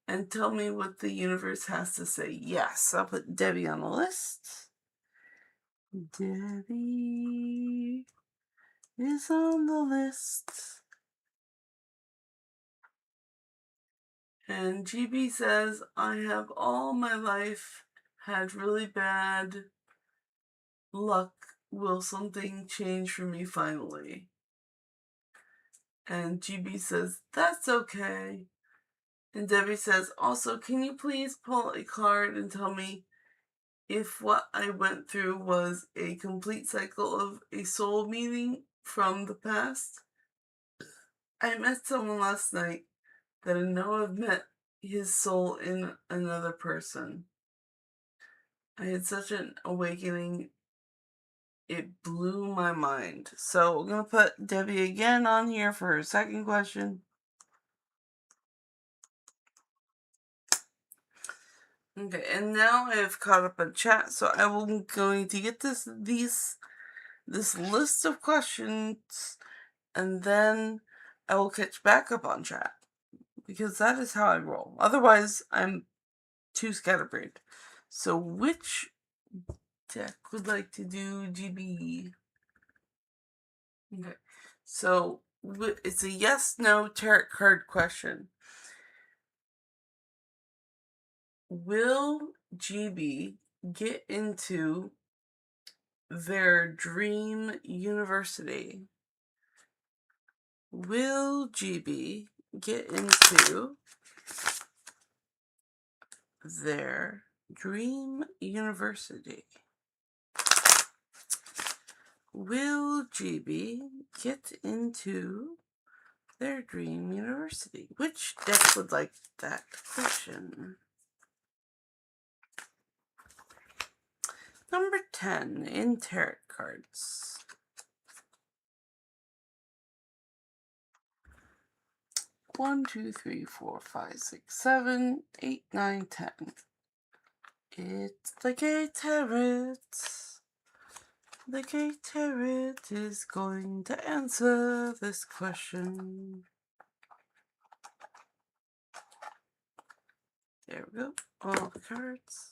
and tell me what the universe has to say? Yes, I'll put Debbie on the list. Debbie is on the list. And GB says, I have all my life had really bad luck. Will something change for me finally? And GB says, that's okay. And Debbie says, also, can you please pull a card and tell me if what I went through was a complete cycle of a soul meeting from the past? I met someone last night that I know I've met his soul in another person. I had such an awakening. It blew my mind. So we're going to put Debbie again on here for her second question. Okay, and now I have caught up on chat, so I will going to get this list of questions, and then I will catch back up on chat, because that is how I roll. Otherwise, I'm too scatterbrained. So which deck would like to do GB? Okay, so it's a yes/no tarot card question. Will GB get into their dream university? Will GB get into their dream university? Will GB get into their dream university? Which deck would like that question? Number 10 in tarot cards. 1, 2, 3, 4, 5, 6, 7, 8, 9, 10. It's the gay tarot. The gay tarot is going to answer this question. There we go. All the cards.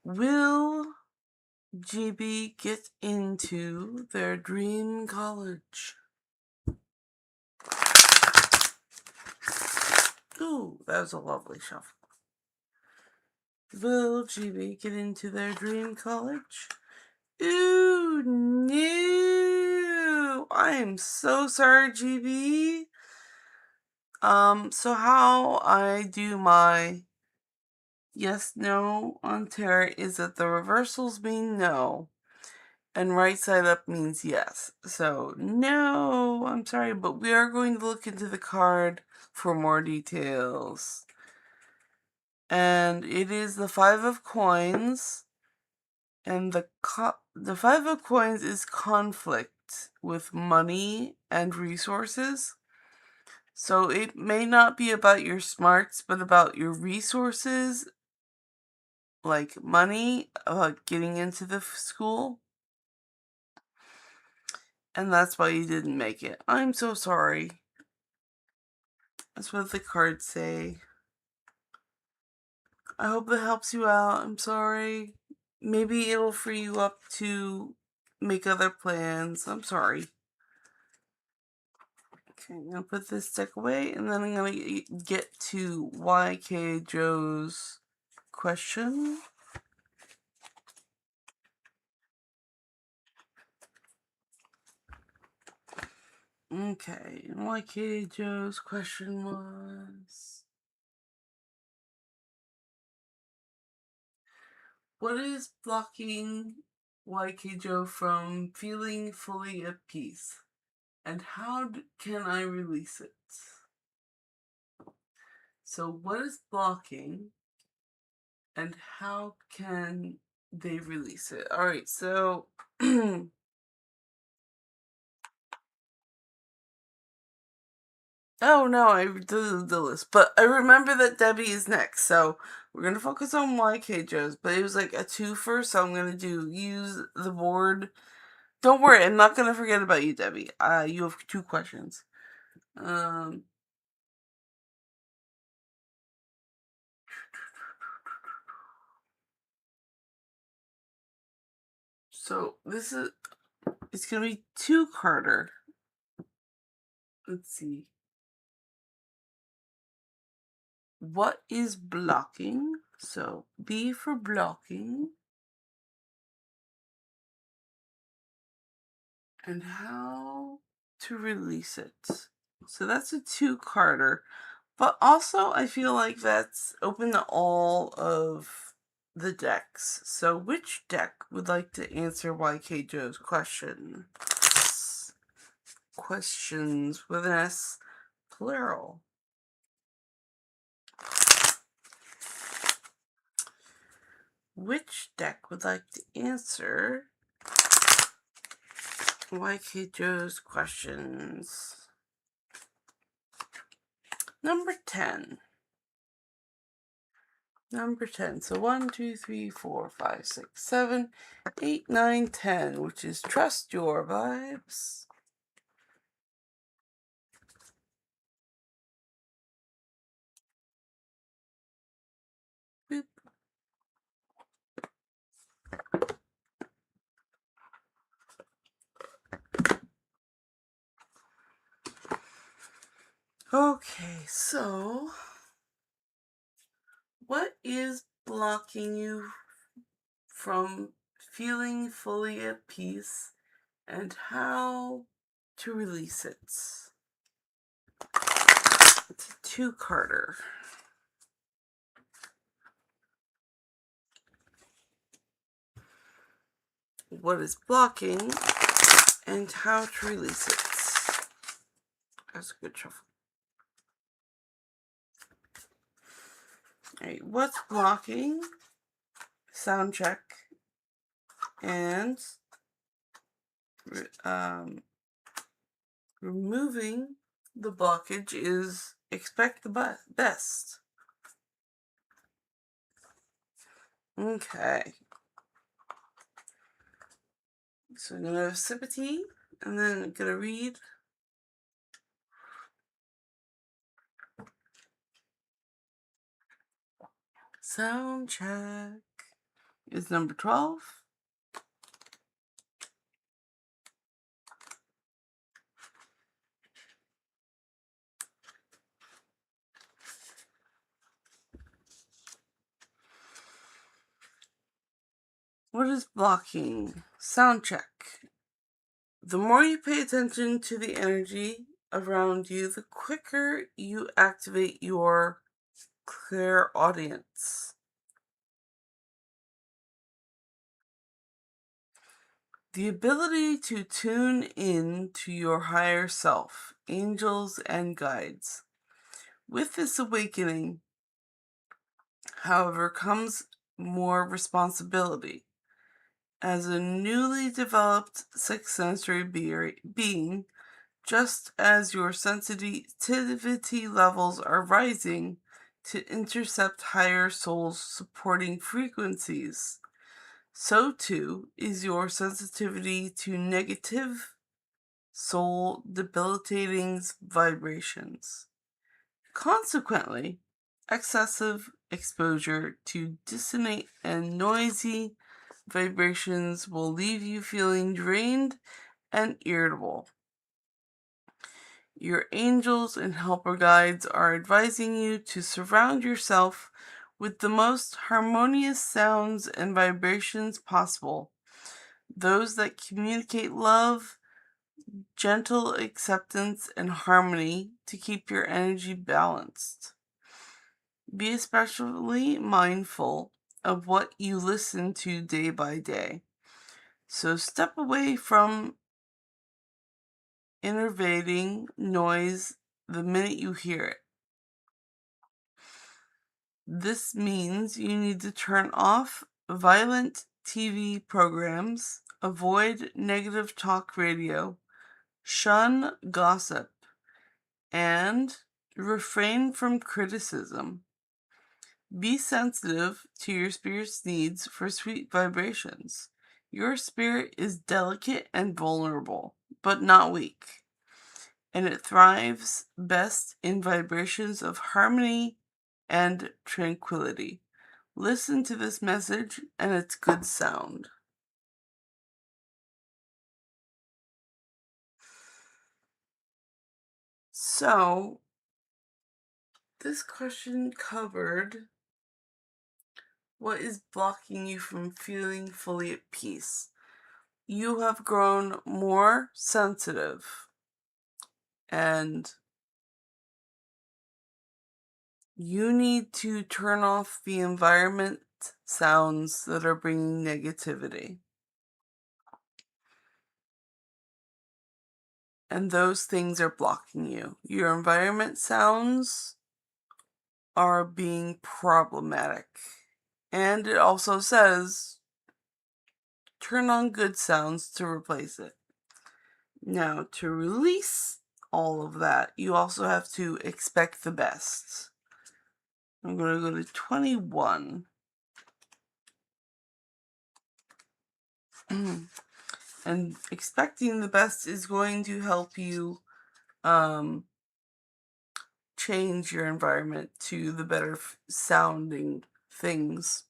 Will GB get into their dream college? Ooh, that was a lovely shuffle. Will GB get into their dream college? Ooh, no! I am so sorry, GB. So how I do my yes, no on tarot is that the reversals mean no, and right side up means yes. So, no, I'm sorry, but we are going to look into the card for more details. And it is the Five of Coins, and the Five of Coins is conflict with money and resources. So it may not be about your smarts, but about your resources, like money, getting into the school. And that's why you didn't make it. I'm so sorry. That's what the cards say. I hope that helps you out. I'm sorry. Maybe it'll free you up to make other plans. I'm sorry. Okay, I'm gonna put this deck away, and then I'm gonna get to YK Joe's question. Okay, YK Joe's question was, what is blocking YK Joe from feeling fully at peace? And how can I release it? So what is blocking, and how can they release it? Alright, so oh no, I did the list. But I remember that Debbie is next, so we're gonna focus on YK Joe's, but it was like a twofer, so I'm gonna use the board. Don't worry, I'm not gonna forget about you, Debbie. You have 2 questions. So this is, it's gonna be 2-carder. Let's see. What is blocking? So B for blocking. And how to release it. So that's a 2-carder. But also, I feel like that's open to all of the decks. So which deck would like to answer YK Joe's question? Questions with an S, plural. Which deck would like to answer YK Joe's questions? Number 10. Number 10. So 1, 2, 3, 4, 5, 6, 7, 8, 9, 10, which is trust your vibes. Boop. Okay, so what is blocking you from feeling fully at peace, and how to release it? It's a 2-carder. What is blocking, and how to release it? That's a good shuffle. Alright, what's blocking? Sound check. And removing the blockage is expect the best. Okay. So I'm gonna have a sip of tea, and then I'm gonna read. Sound check is number 12. What is blocking? Sound check. The more you pay attention to the energy around you, the quicker you activate your clairaudience. The ability to tune in to your higher self, angels, and guides. With this awakening, however, comes more responsibility. As a newly developed sixth sensory being, just as your sensitivity levels are rising to intercept higher souls supporting frequencies, so too is your sensitivity to negative soul debilitating vibrations. Consequently, excessive exposure to dissonant and noisy vibrations will leave you feeling drained and irritable. Your angels and helper guides are advising you to surround yourself with the most harmonious sounds and vibrations possible, those that communicate love, gentle acceptance, and harmony to keep your energy balanced. Be especially mindful of what you listen to day by day. So step away from enervating noise the minute you hear it. This means you need to turn off violent TV programs, avoid negative talk radio, shun gossip, and refrain from criticism. Be sensitive to your spirit's needs for sweet vibrations. Your spirit is delicate and vulnerable, but not weak, and it thrives best in vibrations of harmony and tranquility. Listen to this message and its good sound. So, this question covered what is blocking you from feeling fully at peace. You have grown more sensitive, and you need to turn off the environment sounds that are bringing negativity. And those things are blocking you. Your environment sounds are being problematic. And it also says turn on good sounds to replace it. Now, to release all of that, you also have to expect the best. I'm going to go to 21. And expecting the best is going to help you change your environment to the better sounding things.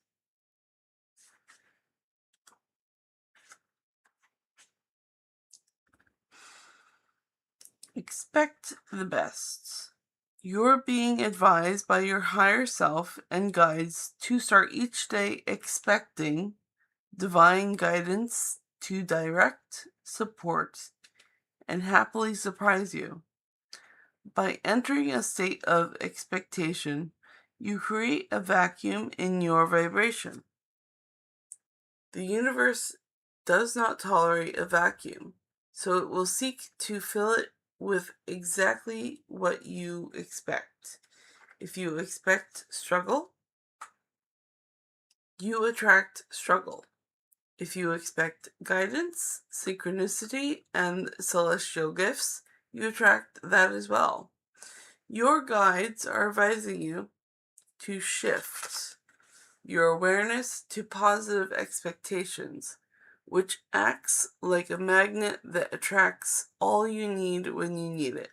Expect the best. You're being advised by your higher self and guides to start each day expecting divine guidance to direct, support, and happily surprise you. By entering a state of expectation, you create a vacuum in your vibration. The universe does not tolerate a vacuum, so it will seek to fill it with exactly what you expect. If you expect struggle, you attract struggle. If you expect guidance, synchronicity, and celestial gifts, you attract that as well. Your guides are advising you to shift your awareness to positive expectations, which acts like a magnet that attracts all you need when you need it.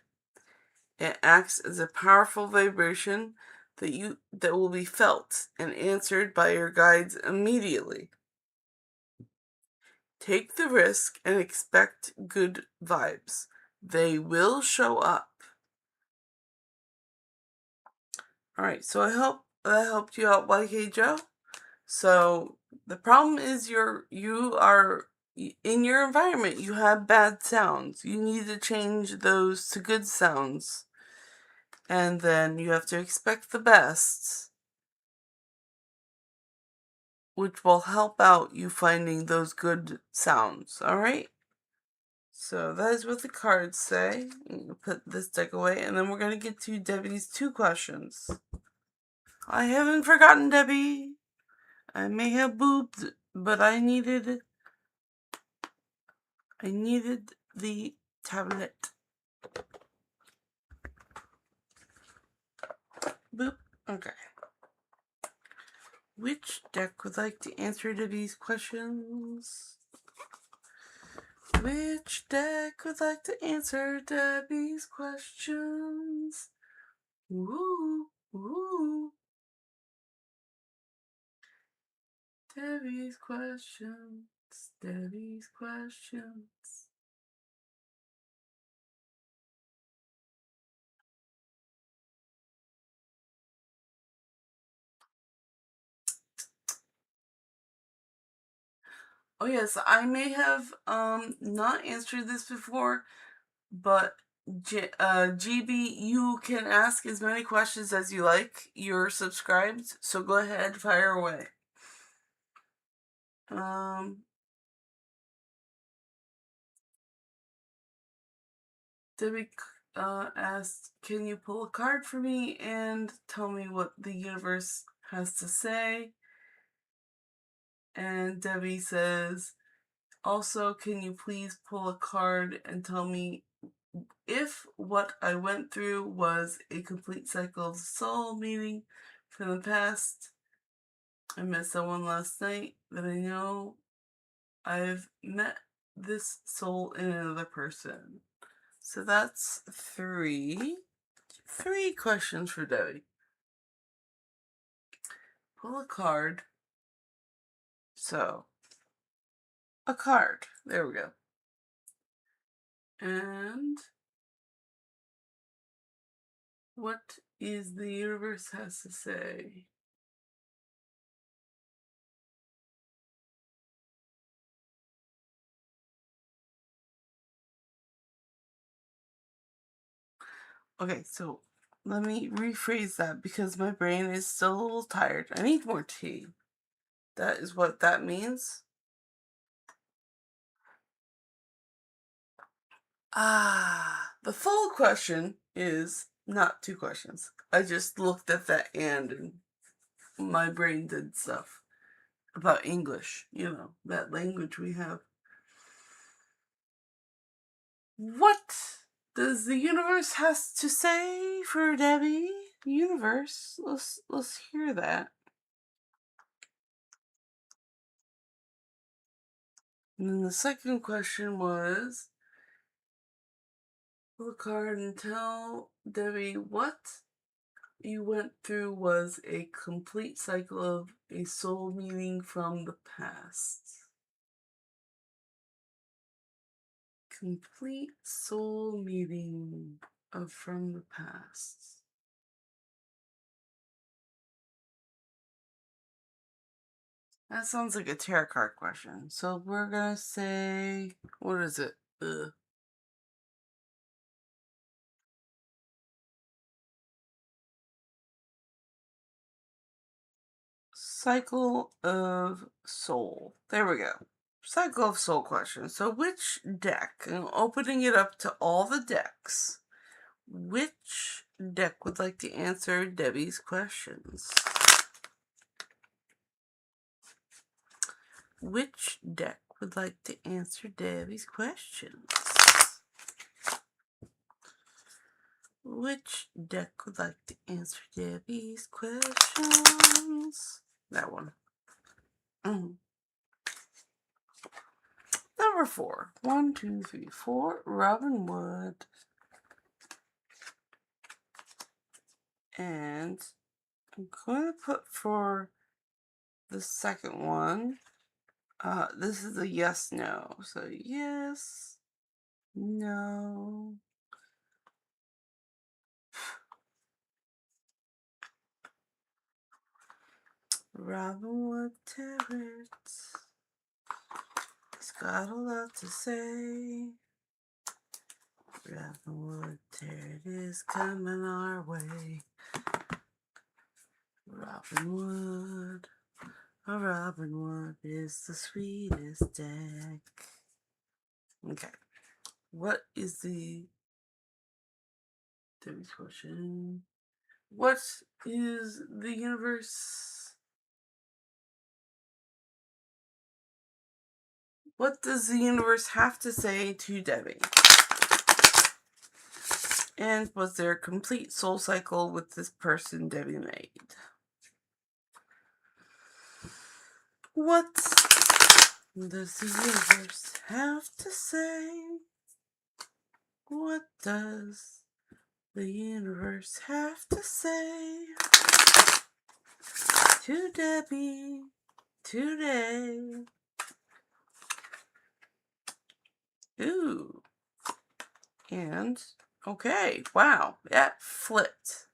It acts as a powerful vibration that will be felt and answered by your guides immediately. Take the risk and expect good vibes. They will show up. Alright, so I hope that helped you out, YK Joe. So the problem is you are in your environment, you have bad sounds. You need to change those to good sounds. And then you have to expect the best, which will help out you finding those good sounds. Alright? So that is what the cards say. Put this deck away, and then we're going to get to Debbie's 2 questions. I haven't forgotten, Debbie. I may have booped, but I needed the tablet. Boop. Okay. Which deck would like to answer Debbie's questions? Which deck would like to answer Debbie's questions? Ooh, ooh. Debbie's questions. Debbie's questions. Oh yes, I may have not answered this before, but GB, you can ask as many questions as you like. You're subscribed, so go ahead, fire away. Debbie asked, can you pull a card for me and tell me what the universe has to say? And Debbie says, also, can you please pull a card and tell me if what I went through was a complete cycle of the soul, meaning from the past? I met someone last night that I know I've met this soul in another person. So that's 3 questions for Debbie. Pull a card. So, a card. There we go. And what is the universe has to say? Okay, so let me rephrase that because my brain is still a little tired. I need more tea. That is what that means. The full question is not 2 questions. I just looked at that and my brain did stuff about English, that language we have. What does the universe has to say for Debbie? Universe, let's hear that. And then the second question was, pull a card and tell Debbie what you went through was a complete cycle of a soul meeting from the past. Complete soul meeting from the past. That sounds like a tarot card question. So we're gonna say, what is it? Cycle of Soul. There we go. Cycle of Soul question. So which deck, and opening it up to all the decks, which deck would like to answer Debbie's questions? which deck would like to answer Debbie's questions? Which deck would like to answer Debbie's questions? That one. Number 4. 1, 2, 3, 4. Robin Wood. And I'm going to put for the second one. This is a yes, no. So yes, no. Robin Wood Terrace. He's got a lot to say. Robin Wood Terrace is coming our way. Robin Wood. A Robin Wood is the sweetest deck. Okay. What is the Debbie's question? What is the universe? What does the universe have to say to Debbie? And was there a complete soul cycle with this person Debbie made? What does the universe have to say? What does the universe have to say to Debbie today? Ooh. And, okay, wow, that flipped.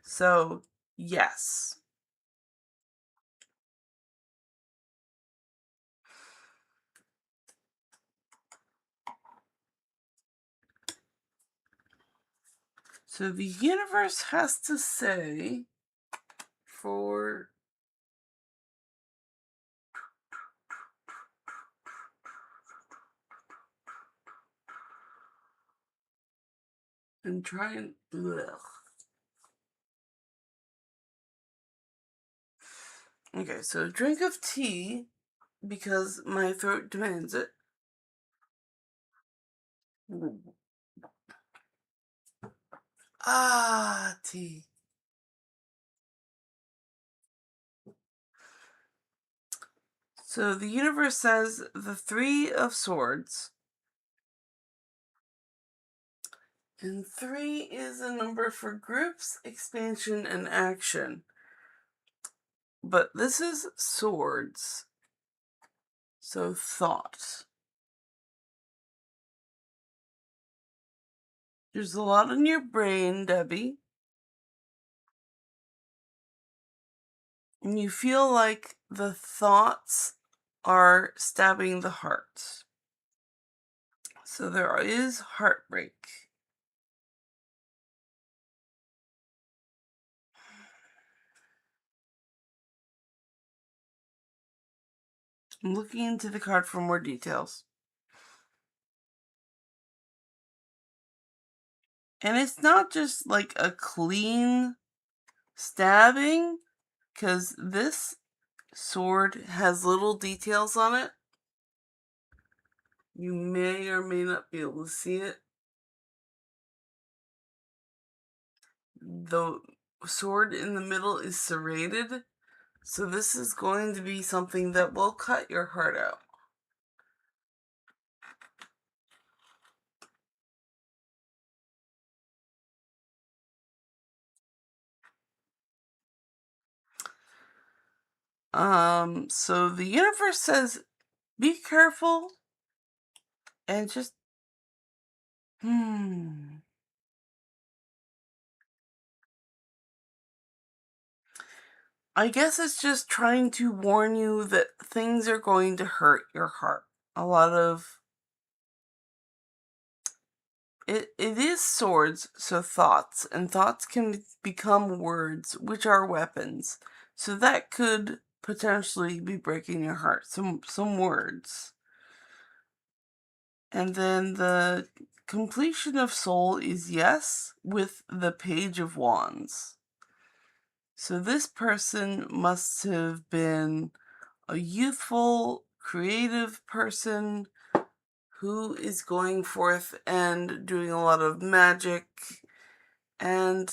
So, yes. So the universe has to say for and try and Okay, so drink of tea because my throat demands it. Ah, tea. So the universe says the 3 of Swords. And 3 is a number for groups, expansion, and action. But this is Swords. So thought. There's a lot in your brain, Debbie. And you feel like the thoughts are stabbing the heart. So there is heartbreak. I'm looking into the card for more details. And it's not just like a clean stabbing, because this sword has little details on it. You may or may not be able to see it. The sword in the middle is serrated, so this is going to be something that will cut your heart out. So the universe says, be careful and just, I guess it's just trying to warn you that things are going to hurt your heart. A lot of it is swords, so thoughts, and thoughts can become words, which are weapons. So that could potentially be breaking your heart. Some words. And then the completion of soul is yes, with the Page of Wands. So this person must have been a youthful creative person who is going forth and doing a lot of magic and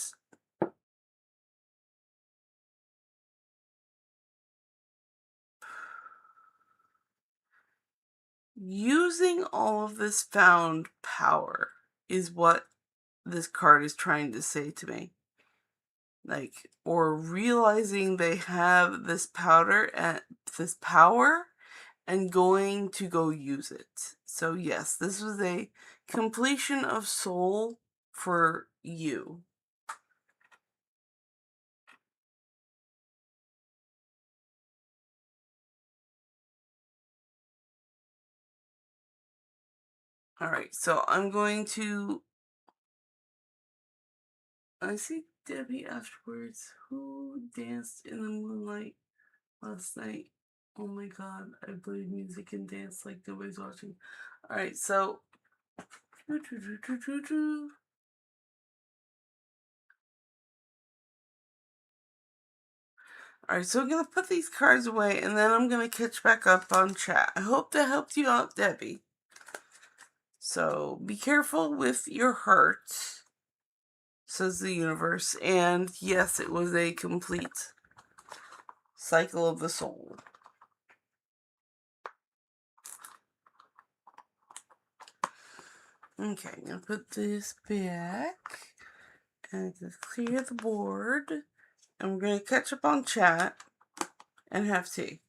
using all of this found power is what this card is trying to say to me. Like, or realizing they have this powder and this power and going to go use it. So yes, this was a completion of soul for you. All right, so I'm going to. I see Debbie afterwards. Who danced in the moonlight last night? Oh my god, I played music and dance like nobody's watching. All right, so. Alright, so I'm going to put these cards away and then I'm going to catch back up on chat. I hope that helped you out, Debbie. So be careful with your hurt, says the universe. And yes, it was a complete cycle of the soul. Okay, I'm going to put this back and just clear the board. And we're going to catch up on chat and have tea.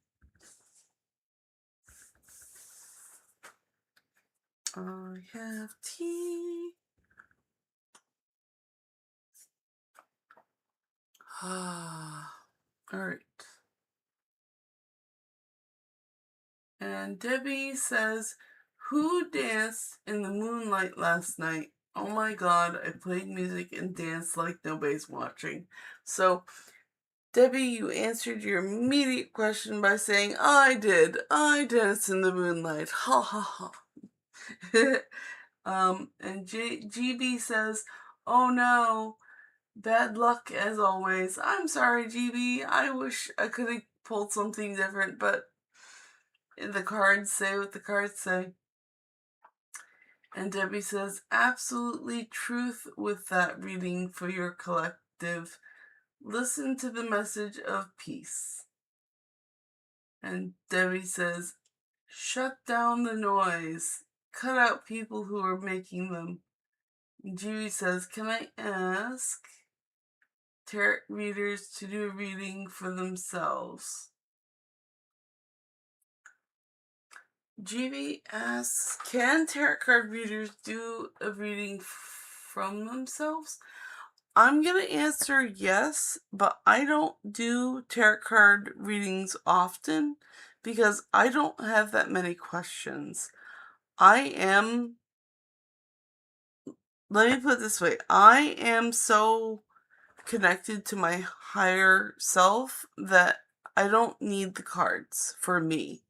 I have tea. Alright. And Debbie says, who danced in the moonlight last night? Oh my god, I played music and danced like nobody's watching. So, Debbie, you answered your immediate question by saying, I did. I danced in the moonlight. Ha ha ha. And GB says, oh no, bad luck as always. I'm sorry, GB. I wish I could have pulled something different, but the cards say what the cards say. And Debbie says, absolutely truth with that reading for your collective. Listen to the message of peace. And Debbie says, shut down the noise. Cut out people who are making them. Judy says, can I ask tarot readers to do a reading for themselves? GB asks, can tarot card readers do a reading from themselves? I'm going to answer yes, but I don't do tarot card readings often because I don't have that many questions. Let me put it this way, I am so connected to my higher self that I don't need the cards for me.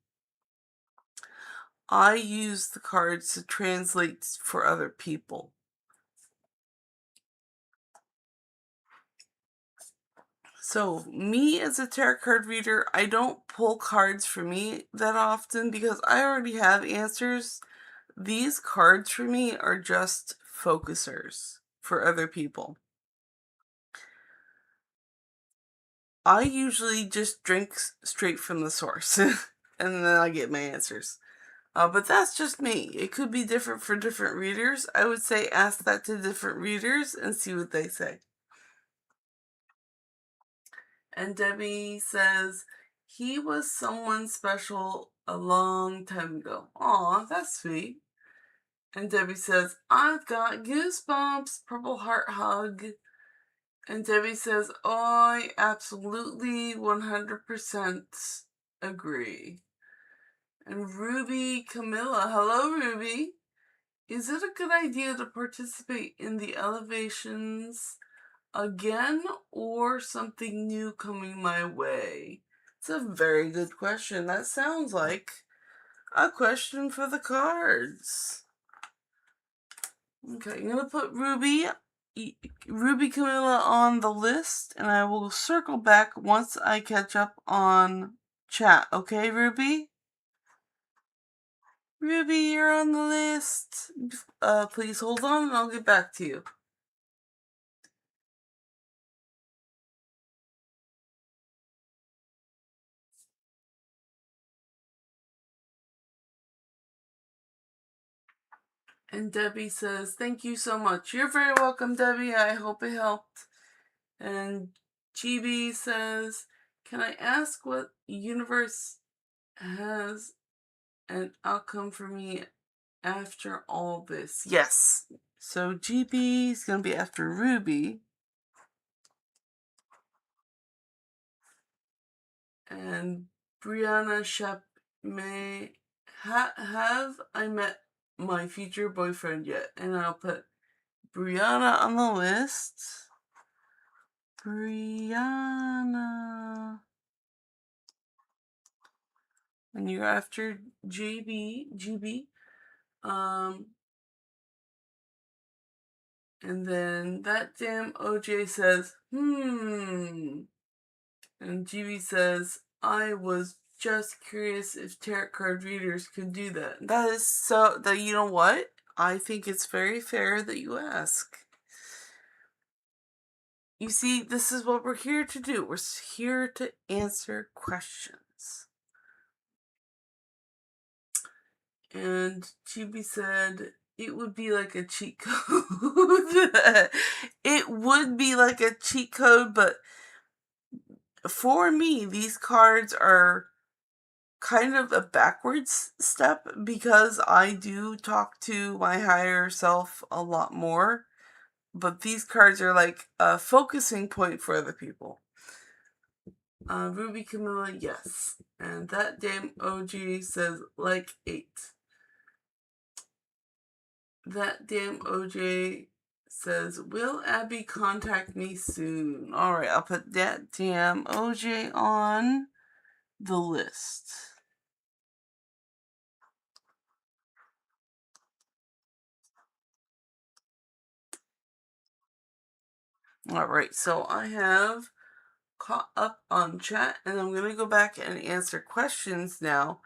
I use the cards to translate for other people. So, me as a tarot card reader, I don't pull cards for me that often because I already have answers. These cards for me are just focusers for other people. I usually just drink straight from the source and then I get my answers. But that's just me. It could be different for different readers. I would say ask that to different readers and see what they say. And Debbie says, he was someone special a long time ago. Aw, that's sweet. And Debbie says, I've got goosebumps, purple heart hug. And Debbie says, I absolutely 100% agree. And Ruby Camilla, hello Ruby. Is it a good idea to participate in the elevations again or something new coming my way? It's a very good question. That sounds like a question for the cards. Okay, I'm going to put Ruby Camilla on the list and I will circle back once I catch up on chat. Okay, Ruby? Ruby, you're on the list. Please hold on and I'll get back to you. And Debbie says, thank you so much. You're very welcome, Debbie. I hope it helped. And GB says, can I ask what universe has an outcome for me after all this? Yes. So GB is going to be after Ruby. And Brianna Shep may have I met my future boyfriend yet? And I'll put Brianna on the list. Brianna. And you're after GB. And then that damn OJ says, And GB says, I was just curious if tarot card readers could do that. That is so, that you know what? I think it's very fair that you ask. You see, this is what we're here to do. We're here to answer questions. And GB said, it would be like a cheat code. It would be like a cheat code, but for me, these cards are kind of a backwards step because I do talk to my higher self a lot more. But these cards are like a focusing point for other people. Ruby Camilla, yes. And that damn OG says like 8. That damn OJ says, will Abby contact me soon? Alright, I'll put that damn OJ on the list. Alright, so I have caught up on chat and I'm going to go back and answer questions now.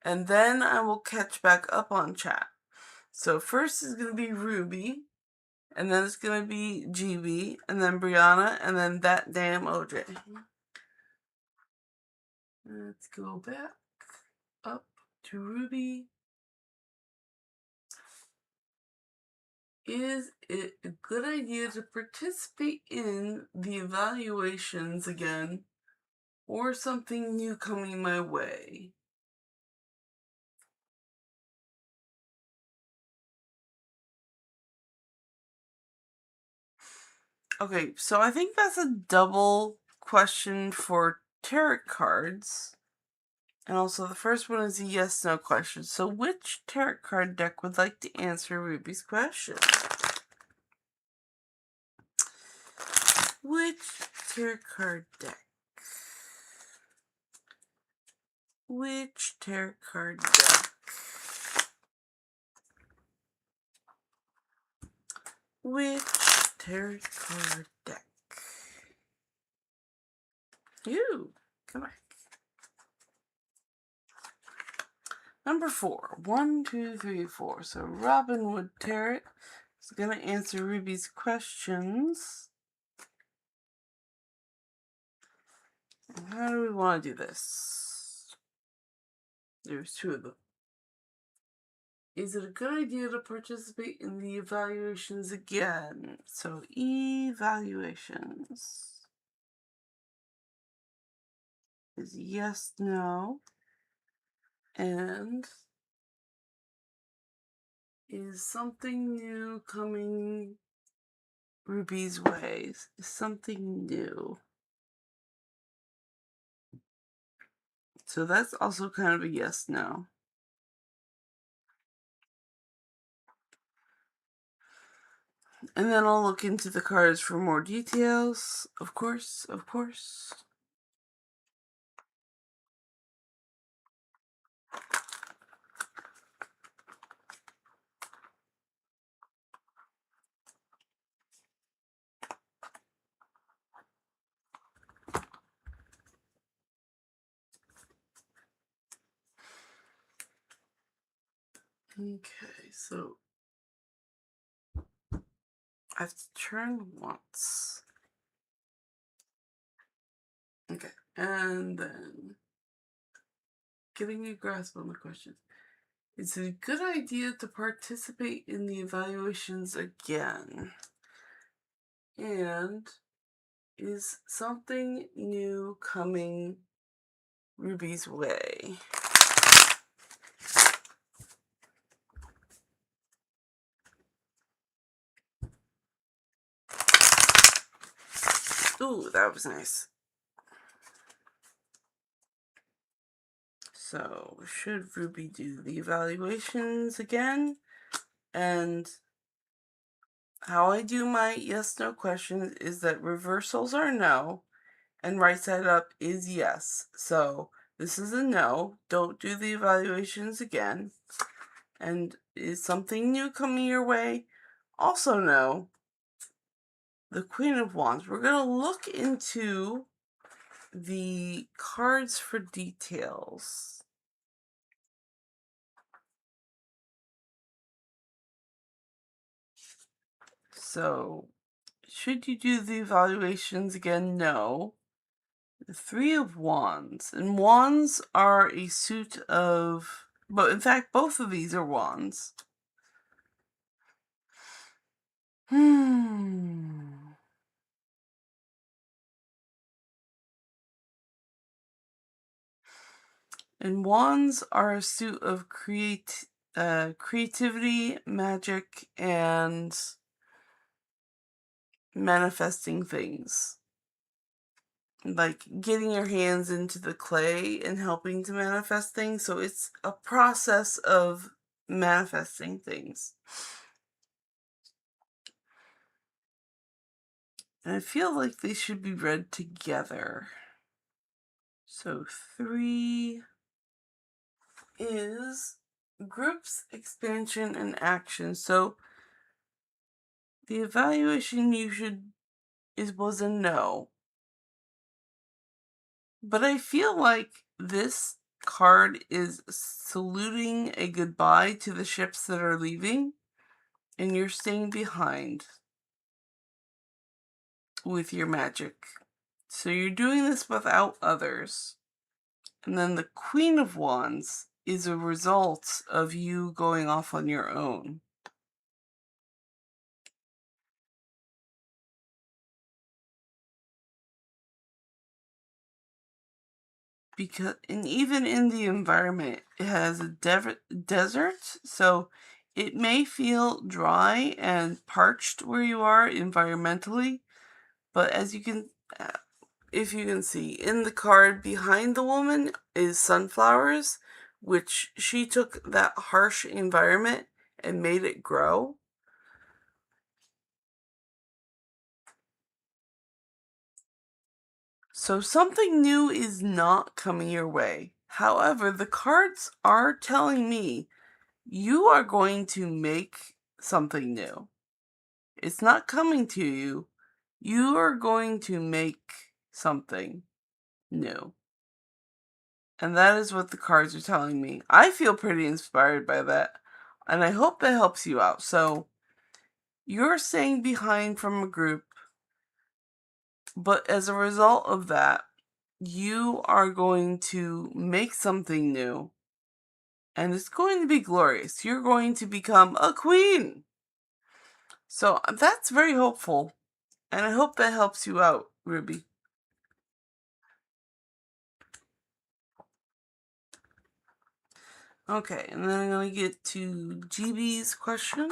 And then I will catch back up on chat. So first is going to be Ruby. And then it's going to be GB, and then Brianna, and then that damn OJ. Let's go back up to Ruby. Is it a good idea to participate in the evaluations again, or something new coming my way? Okay, so I think that's a double question for tarot cards. And also the first one is a yes/no question. So which tarot card deck would like to answer Ruby's question? Which tarot card deck? Which tarot card deck? Which tarot card deck? You, come back. Number 4. 1, 2, 3, 4. So Robin Wood Tarot is going to answer Ruby's questions. How do we want to do this? There's 2 of them. Is it a good idea to participate in the evaluations again? So evaluations is yes, no. And is something new coming Ruby's way? Is something new? So that's also kind of a yes, no. And then I'll look into the cards for more details. Of course, of course. Okay, so I have to turn once. Okay, and then getting a grasp on the questions. Is it a good idea to participate in the evaluations again? And is something new coming Ruby's way? Ooh, that was nice. So, should Ruby do the evaluations again? And how I do my yes/no questions is that reversals are no, and right side up is yes. So, this is a no. Don't do the evaluations again. And is something new coming your way? Also no. The Queen of Wands. We're going to look into the cards for details. So, should you do the evaluations again? No. The Three of Wands. And wands are a suit of... But in fact, both of these are wands. And wands are a suit of creativity, magic, and manifesting things. Like getting your hands into the clay and helping to manifest things. So it's a process of manifesting things. And I feel like they should be read together. So 3 is groups, expansion, and action. So the evaluation was a no. But I feel like this card is saluting a goodbye to the ships that are leaving, and you're staying behind with your magic. So you're doing this without others. And then the Queen of Wands is a result of you going off on your own. And even in the environment, it has a desert, so it may feel dry and parched where you are environmentally, but as you can, if you can see, in the card behind the woman is sunflowers, which she took that harsh environment and made it grow. So something new is not coming your way. However, the cards are telling me you are going to make something new. It's not coming to you. You are going to make something new. And that is what the cards are telling me. I feel pretty inspired by that. And I hope that helps you out. So, you're staying behind from a group. But as a result of that, you are going to make something new. And it's going to be glorious. You're going to become a queen. So that's very hopeful. And I hope that helps you out, Ruby. Okay, and then I'm going to get to GB's question.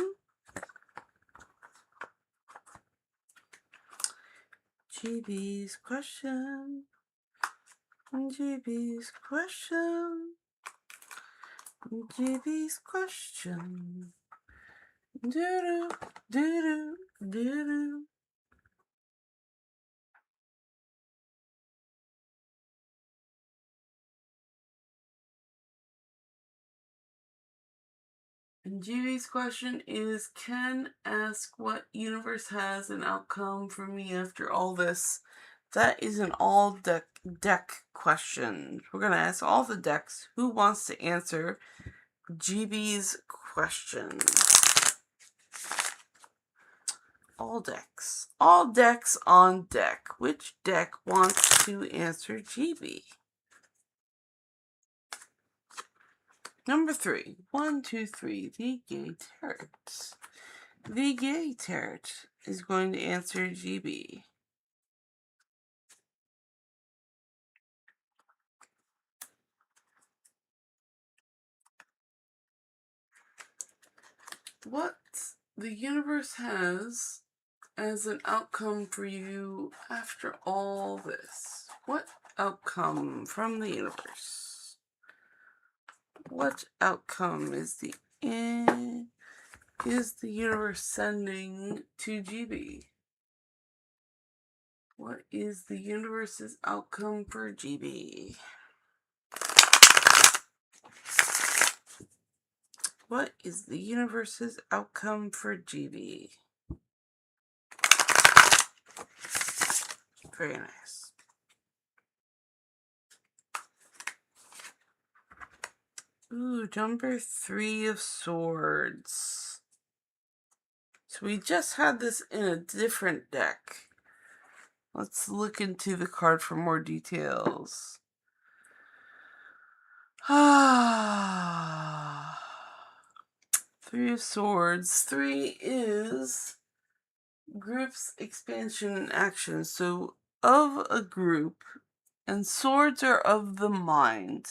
GB's question. GB's question. GB's question. Doo-doo, doo-doo, doo-doo. And GB's question is, Ken ask what universe has an outcome for me after all this? That is an all deck question. We're going to ask all the decks who wants to answer GB's question. All decks. All decks on deck. Which deck wants to answer GB? Number 3. 1, 2, 3. The Gay Tarot. The Gay Tarot is going to answer GB. What the universe has as an outcome for you after all this? What outcome from the universe? What outcome is the universe sending to GB? What is the universe's outcome for GB? What is the universe's outcome for GB? Very nice. Ooh, number 3 of Swords. So we just had this in a different deck. Let's look into the card for more details. Ah, 3 of Swords. 3 is group's expansion and action. So of a group, and swords are of the mind.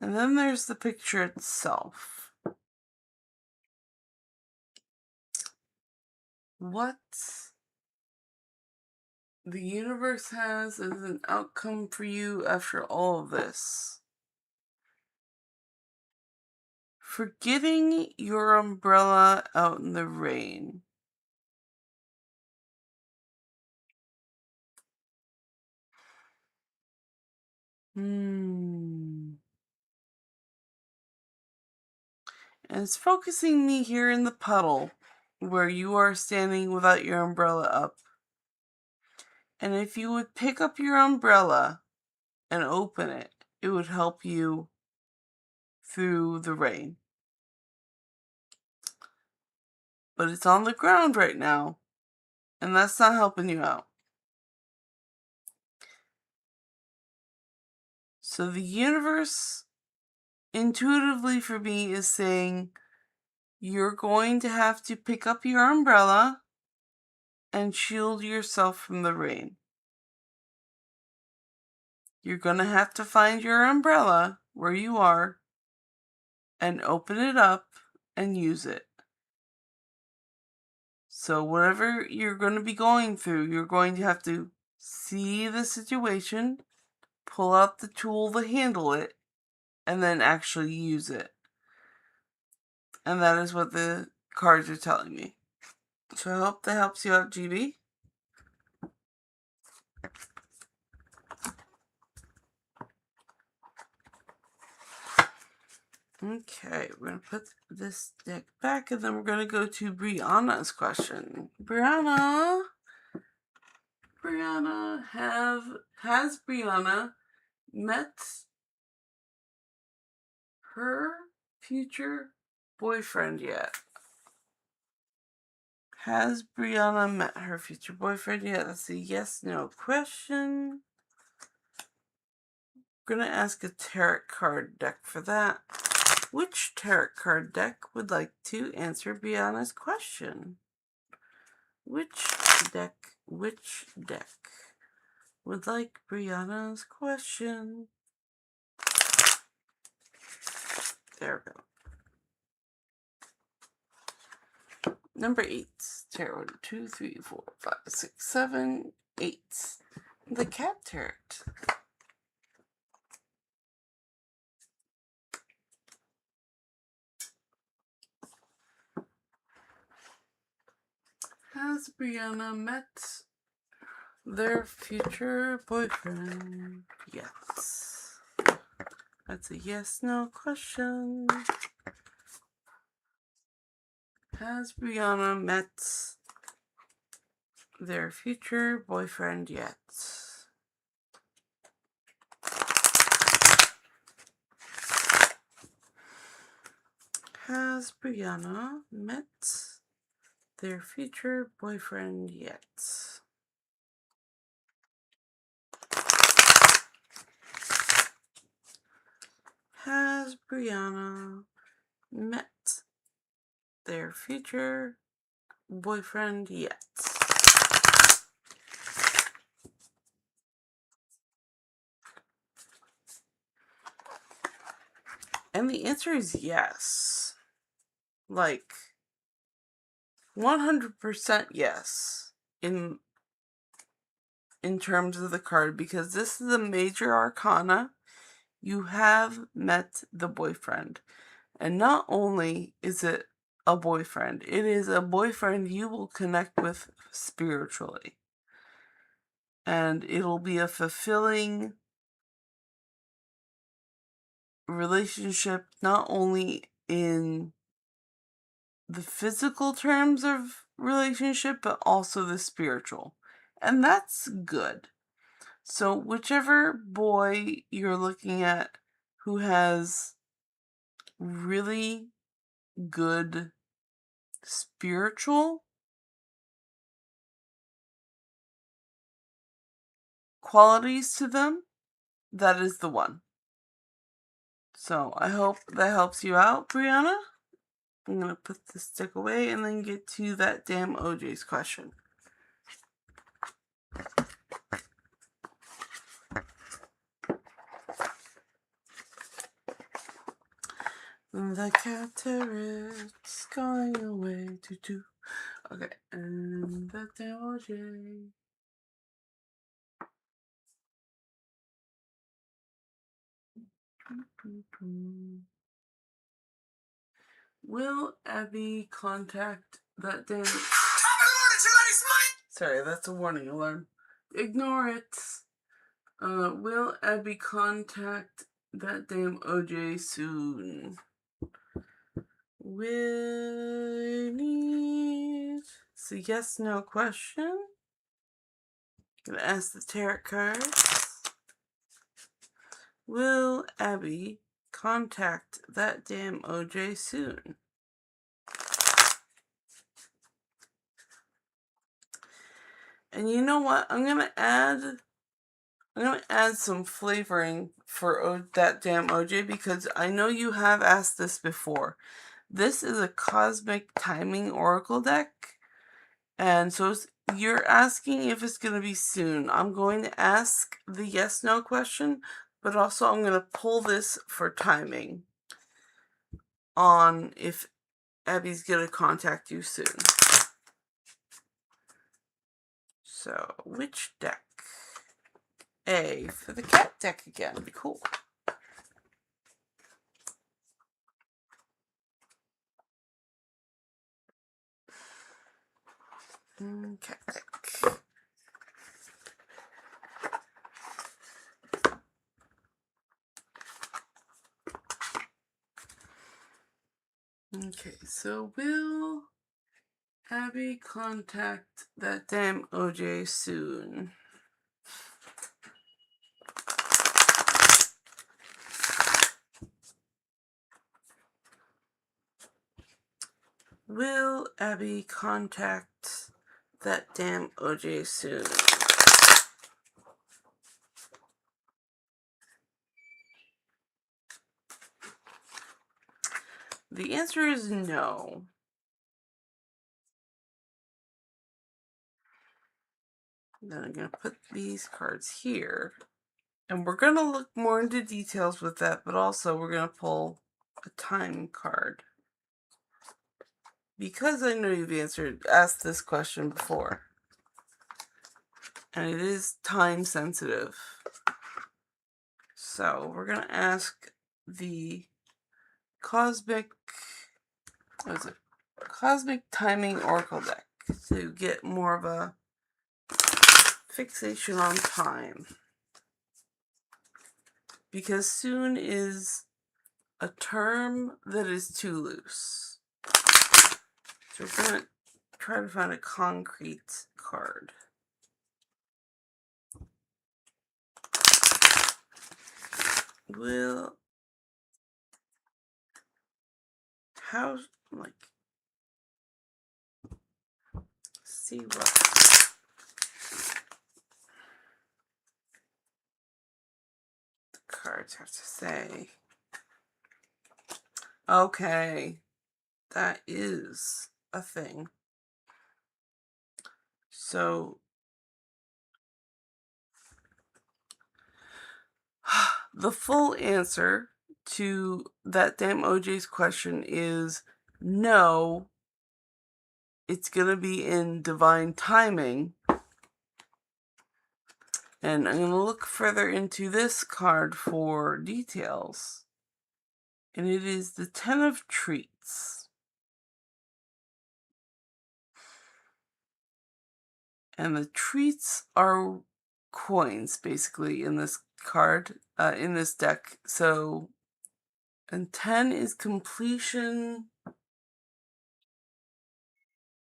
And then there's the picture itself. What the universe has as an outcome for you after all of this. Forgetting your umbrella out in the rain. And it's focusing me here in the puddle where you are standing without your umbrella up. And if you would pick up your umbrella and open it, it would help you through the rain. But it's on the ground right now, and that's not helping you out. So the universe, intuitively for me, is saying you're going to have to pick up your umbrella and shield yourself from the rain. You're going to have to find your umbrella where you are and open it up and use it. So whatever you're going to be going through, you're going to have to see the situation, pull out the tool to handle it, and then actually use it. And that is what the cards are telling me. So I hope that helps you out, GB. Okay, we're going to put this deck back, and then we're going to go to Brianna's question. Brianna, has Brianna met her future boyfriend yet? Has Brianna met her future boyfriend yet? That's a yes/no question. I'm going to ask a tarot card deck for that. Which tarot card deck would like to answer Brianna's question? Which deck would like Brianna's question? There we go. Number 8. Tarot 1, 2, 3, 4, 5, 6, 7, 8. The Cat Tarot. Has Brianna met their future boyfriend yet? That's a yes/no question. Has Brianna met their future boyfriend yet? Has Brianna met their future boyfriend yet? Has Brianna met their future boyfriend yet? And the answer is yes. Like 100% yes in terms of the card, because this is a major arcana. You have met the boyfriend. And not only is it a boyfriend, it is a boyfriend you will connect with spiritually. And it'll be a fulfilling relationship, not only in the physical terms of relationship, but also the spiritual. And that's good. So whichever boy you're looking at who has really good spiritual qualities to them, that is the one. So I hope that helps you out, Brianna. I'm going to put this stick away and then get to that damn OJ's question. The cataract's going away too. Okay, and the damn OJ. Will Abby contact that damn... Sorry, that's a warning alarm. Ignore it. Will Abby contact that damn OJ soon? We need... It's a yes/no question. Gonna ask the tarot cards. Will Abby contact that damn OJ soon? And you know what? I'm gonna add some flavoring for that damn OJ, because I know you have asked this before. This is a cosmic timing oracle deck, and so you're asking if it's going to be soon. I'm going to ask the yes/no question, but also I'm going to pull this for timing on if Abby's going to contact you soon. So, which deck? A for the cat deck again. Cool. Cat deck. Okay, so will Abby contact that damn OJ soon? Will Abby contact that damn OJ soon? The answer is no. Then I'm going to put these cards here. And we're going to look more into details with that, but also we're going to pull a time card. Because I know you've asked this question before. And it is time sensitive. So we're going to ask the Cosmic Timing Oracle deck to get more of a fixation on time. Because soon is a term that is too loose. So we're going to try to find a concrete card. Will how, like, see what the cards have to say. Okay, that is a thing. So, the full answer to that damn OJ's question is no, it's going to be in divine timing. And I'm going to look further into this card for details. And it is the 10 of Treats. And the treats are coins, basically, in this card, in this deck. So, and 10 is completion,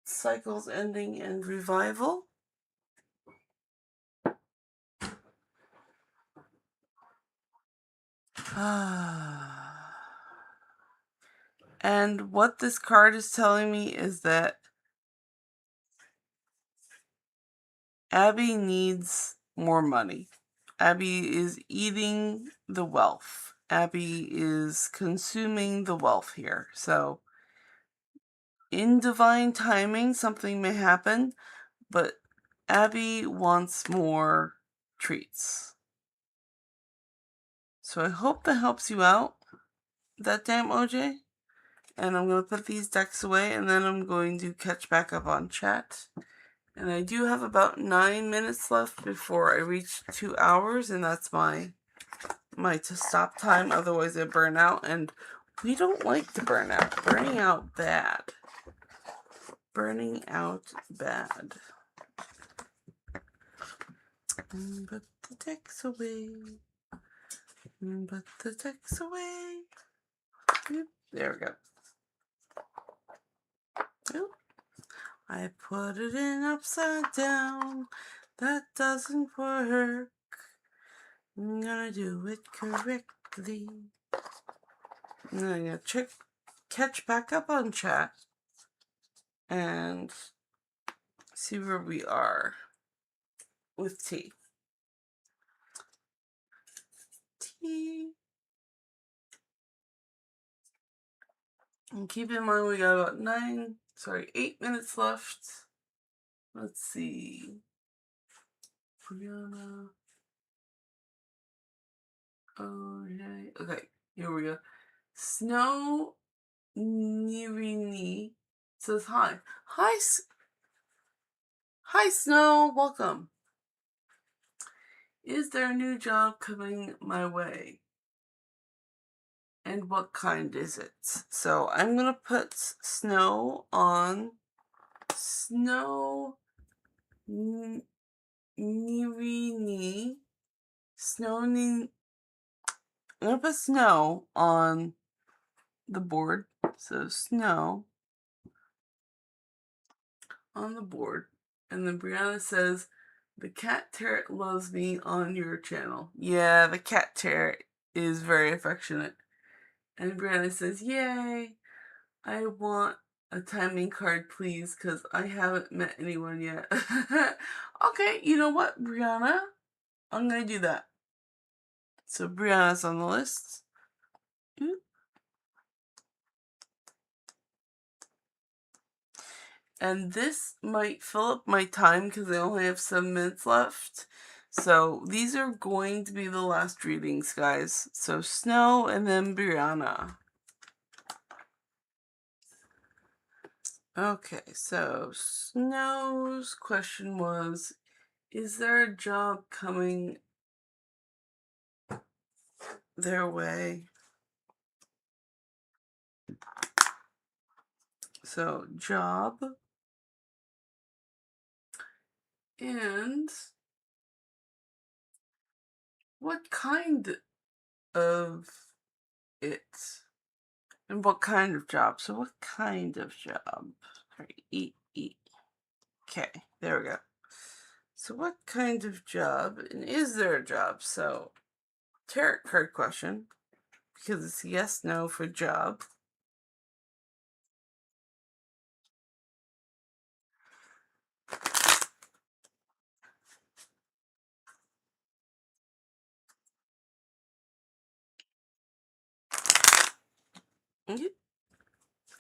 cycles ending, and revival. And what this card is telling me is that Abby needs more money. Abby is eating the wealth. Abby is consuming the wealth here. So, in divine timing, something may happen, but Abby wants more treats. So I hope that helps you out, that damn OJ. And I'm going to put these decks away, and then I'm going to catch back up on chat. And I do have about 9 minutes left before I reach 2 hours, and that's my to stop time. Otherwise I burn out, and we don't like to burn out. Burning out bad. Burning out bad. Put the decks away. Put the decks away. There we go. Oop. I put it in upside down. That doesn't work. I'm gonna do it correctly. And then I'm gonna catch back up on chat and see where we are with tea. And keep in mind we got about 8 minutes left. Let's see. Brianna. Okay, here we go. Snow Nirini says hi. Hi, Snow. Welcome. Is there a new job coming my way? And what kind is it? So I'm going to put Snow on Snow Nirini. I'm going to put Snow on the board. So Snow on the board. And then Brianna says, the cat Tarot loves me on your channel. Yeah, the cat Tarot is very affectionate. And Brianna says, yay, I want a timing card, please, because I haven't met anyone yet. Okay, you know what, Brianna? I'm going to do that. So Brianna's on the list. And this might fill up my time because I only have 7 minutes left. So these are going to be the last readings, guys. So Snow and then Brianna. Okay, so Snow's question was, is there a job coming their way? So, job. And what kind of it? And what kind of job? So, what kind of job? Sorry, eat. Okay, there we go. So, what kind of job? And is there a job? So, tarot card question. Because it's yes, no for job.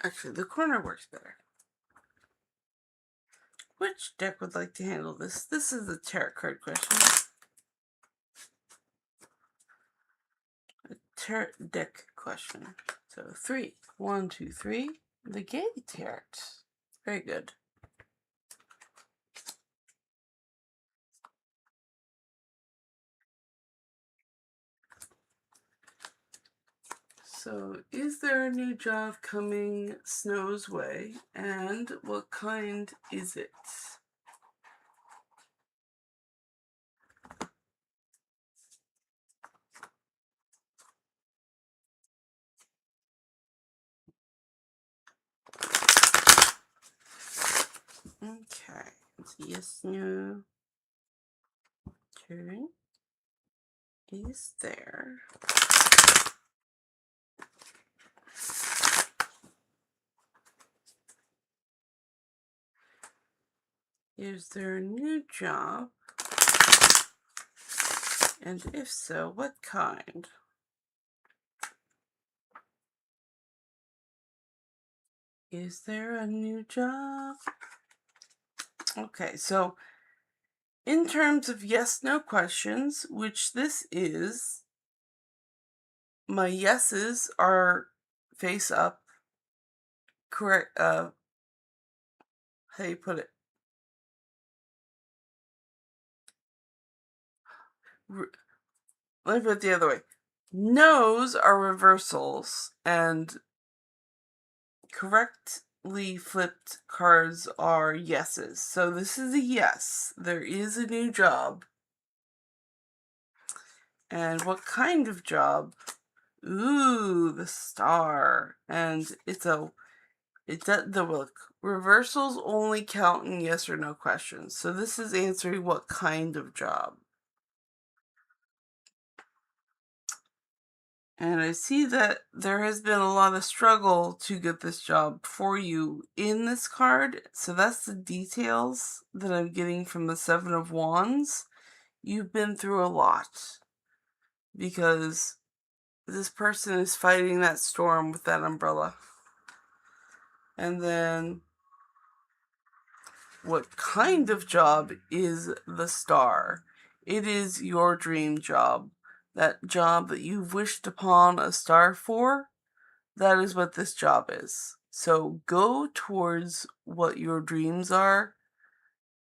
Actually, the corner works better. Which deck would like to handle this? This is the tarot card question. A tarot deck question. So 3. 1, 2, 3. The Gay Tarot. Very good. So, is there a new job coming Snow's way? And what kind is it? Okay. It's yes, no. Turn is there. Is there a new job? And if so, what kind? Is there a new job? Okay, so in terms of yes-no questions, which this is, my yeses are face up. Correct, how do you put it? Let me put it the other way. No's are reversals, and correctly flipped cards are yeses. So this is a yes. There is a new job. And what kind of job? Ooh, the Star. And it does the look. Reversals only count in yes or no questions. So this is answering what kind of job. And I see that there has been a lot of struggle to get this job for you in this card. So that's the details that I'm getting from the Seven of Wands. You've been through a lot because this person is fighting that storm with that umbrella. And then what kind of job is the Star? It is your dream job. That job that you've wished upon a star for. That is what this job is. So go towards what your dreams are,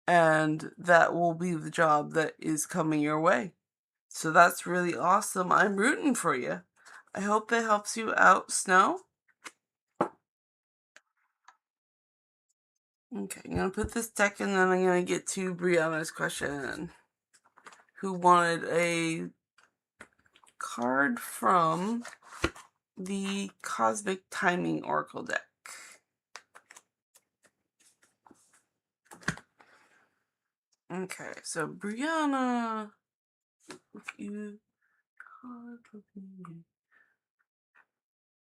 and that will be the job that is coming your way. So that's really awesome. I'm rooting for you. I hope that helps you out, Snow. Okay, I'm going to put this deck in, and then I'm going to get to Brianna's question, who wanted a card from the Cosmic Timing Oracle deck. Okay, so Brianna, if you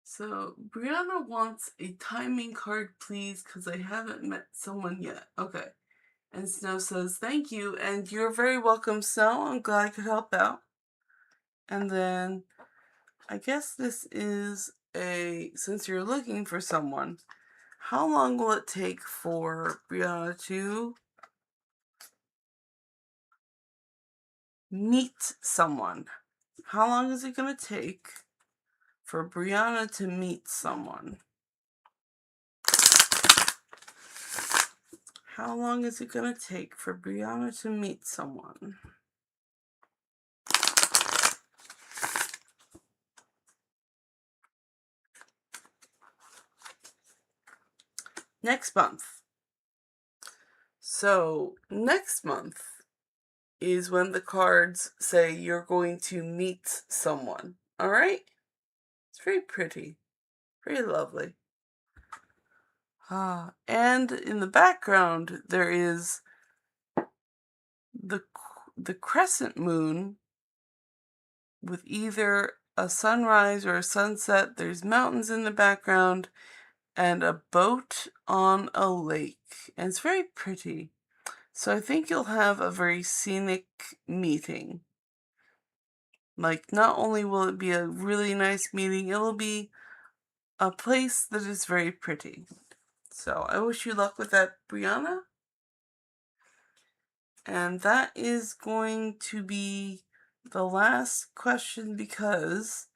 so Brianna wants a timing card, please, because I haven't met someone yet. Okay. And Snow says, thank you, and you're very welcome, Snow. I'm glad I could help out. And then I guess this is since you're looking for someone, how long will it take for Brianna to meet someone? How long is it going to take for Brianna to meet someone? How long is it going to take for Brianna to meet someone? Next month. So, next month is when the cards say you're going to meet someone. All right? It's very pretty. Very lovely. And in the background, there is the crescent moon with either a sunrise or a sunset. There's mountains in the background and a boat on a lake. And it's very pretty. So I think you'll have a very scenic meeting. Like, not only will it be a really nice meeting, it'll be a place that is very pretty. So I wish you luck with that, Brianna. And that is going to be the last question because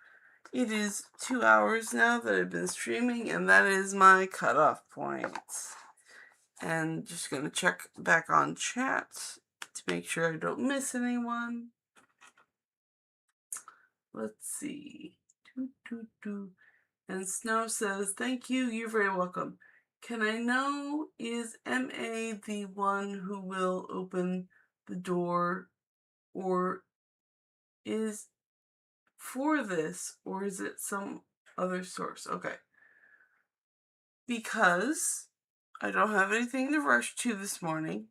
it is 2 hours now that I've been streaming, and that is my cutoff point. And just gonna check back on chat to make sure I don't miss anyone. Let's see. And Snow says, thank you, you're very welcome. Can I know, is MA the one who will open the door, or is for this, or is it some other source? Okay. Because I don't have anything to rush to this morning.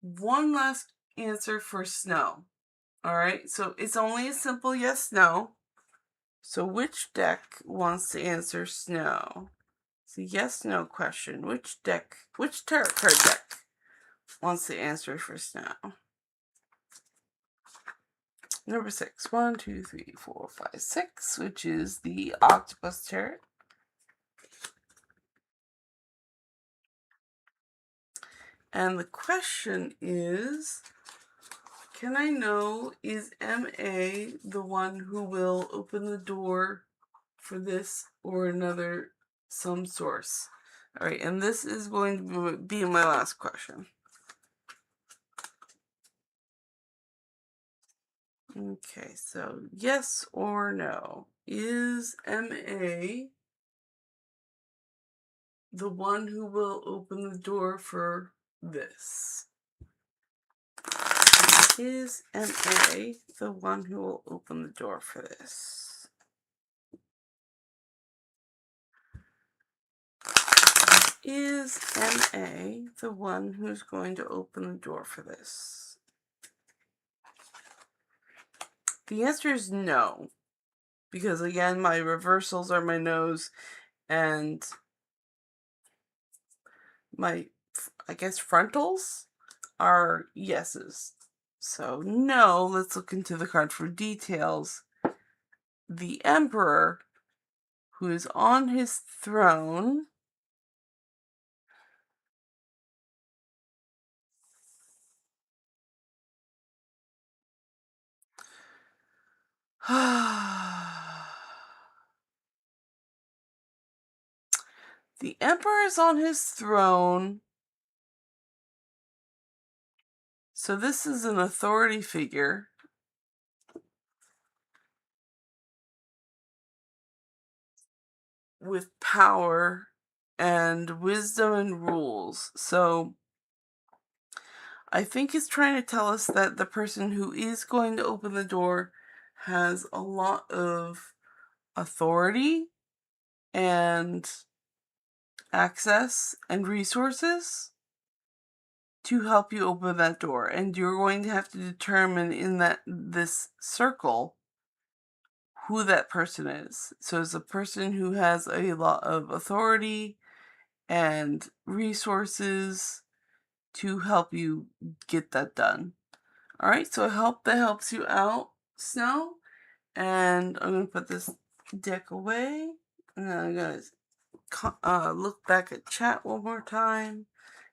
One last answer for Snow. Alright, so it's only a simple yes, no. So which deck wants to answer Snow? It's a yes, no question. Which tarot card deck wants to answer for Snow? Number 6. 1, 2, 3, 4, 5, 6, which is the Octopus Tarot. And the question is, can I know, is MA the one who will open the door for this or another, some source? All right, and this is going to be my last question. Okay, so yes or no. Is MA the one who will open the door for this? Is MA the one who will open the door for this? Is MA the one who's going to open the door for this? The answer is no. Because again, my reversals are my no's, and my, I guess, frontals are yeses. So no, let's look into the card for details. The Emperor, who is on his throne, the Emperor is on his throne. So this is an authority figure. With power and wisdom and rules. So I think it's trying to tell us that the person who is going to open the door has a lot of authority and access and resources to help you open that door, and you're going to have to determine in this circle who that person is. So it's a person who has a lot of authority and resources to help you get that done. All right, so I hope that helps you out, Snow. And I'm going to put this deck away. And then I'm going to look back at chat one more time,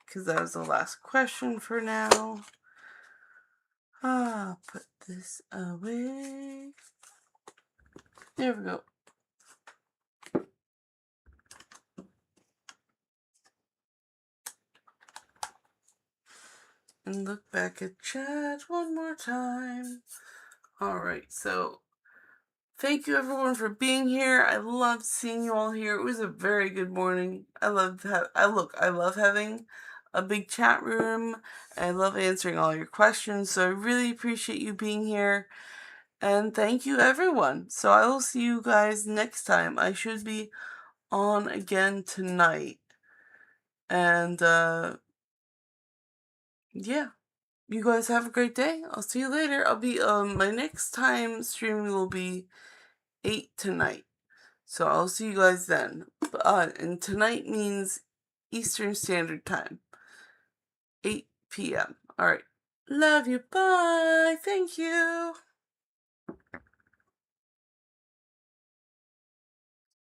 because that was the last question for now. Put this away. There we go. And look back at chat one more time. All right, so thank you everyone for being here. I loved seeing you all here. It was a very good morning. I love having a big chat room. I love answering all your questions. So I really appreciate you being here. And thank you everyone. So I will see you guys next time. I should be on again tonight. And yeah. You guys have a great day. I'll see you later. I'll be my next time streaming will be 8 tonight. So I'll see you guys then. And tonight means Eastern Standard Time. 8 p.m. Alright. Love you. Bye. Thank you.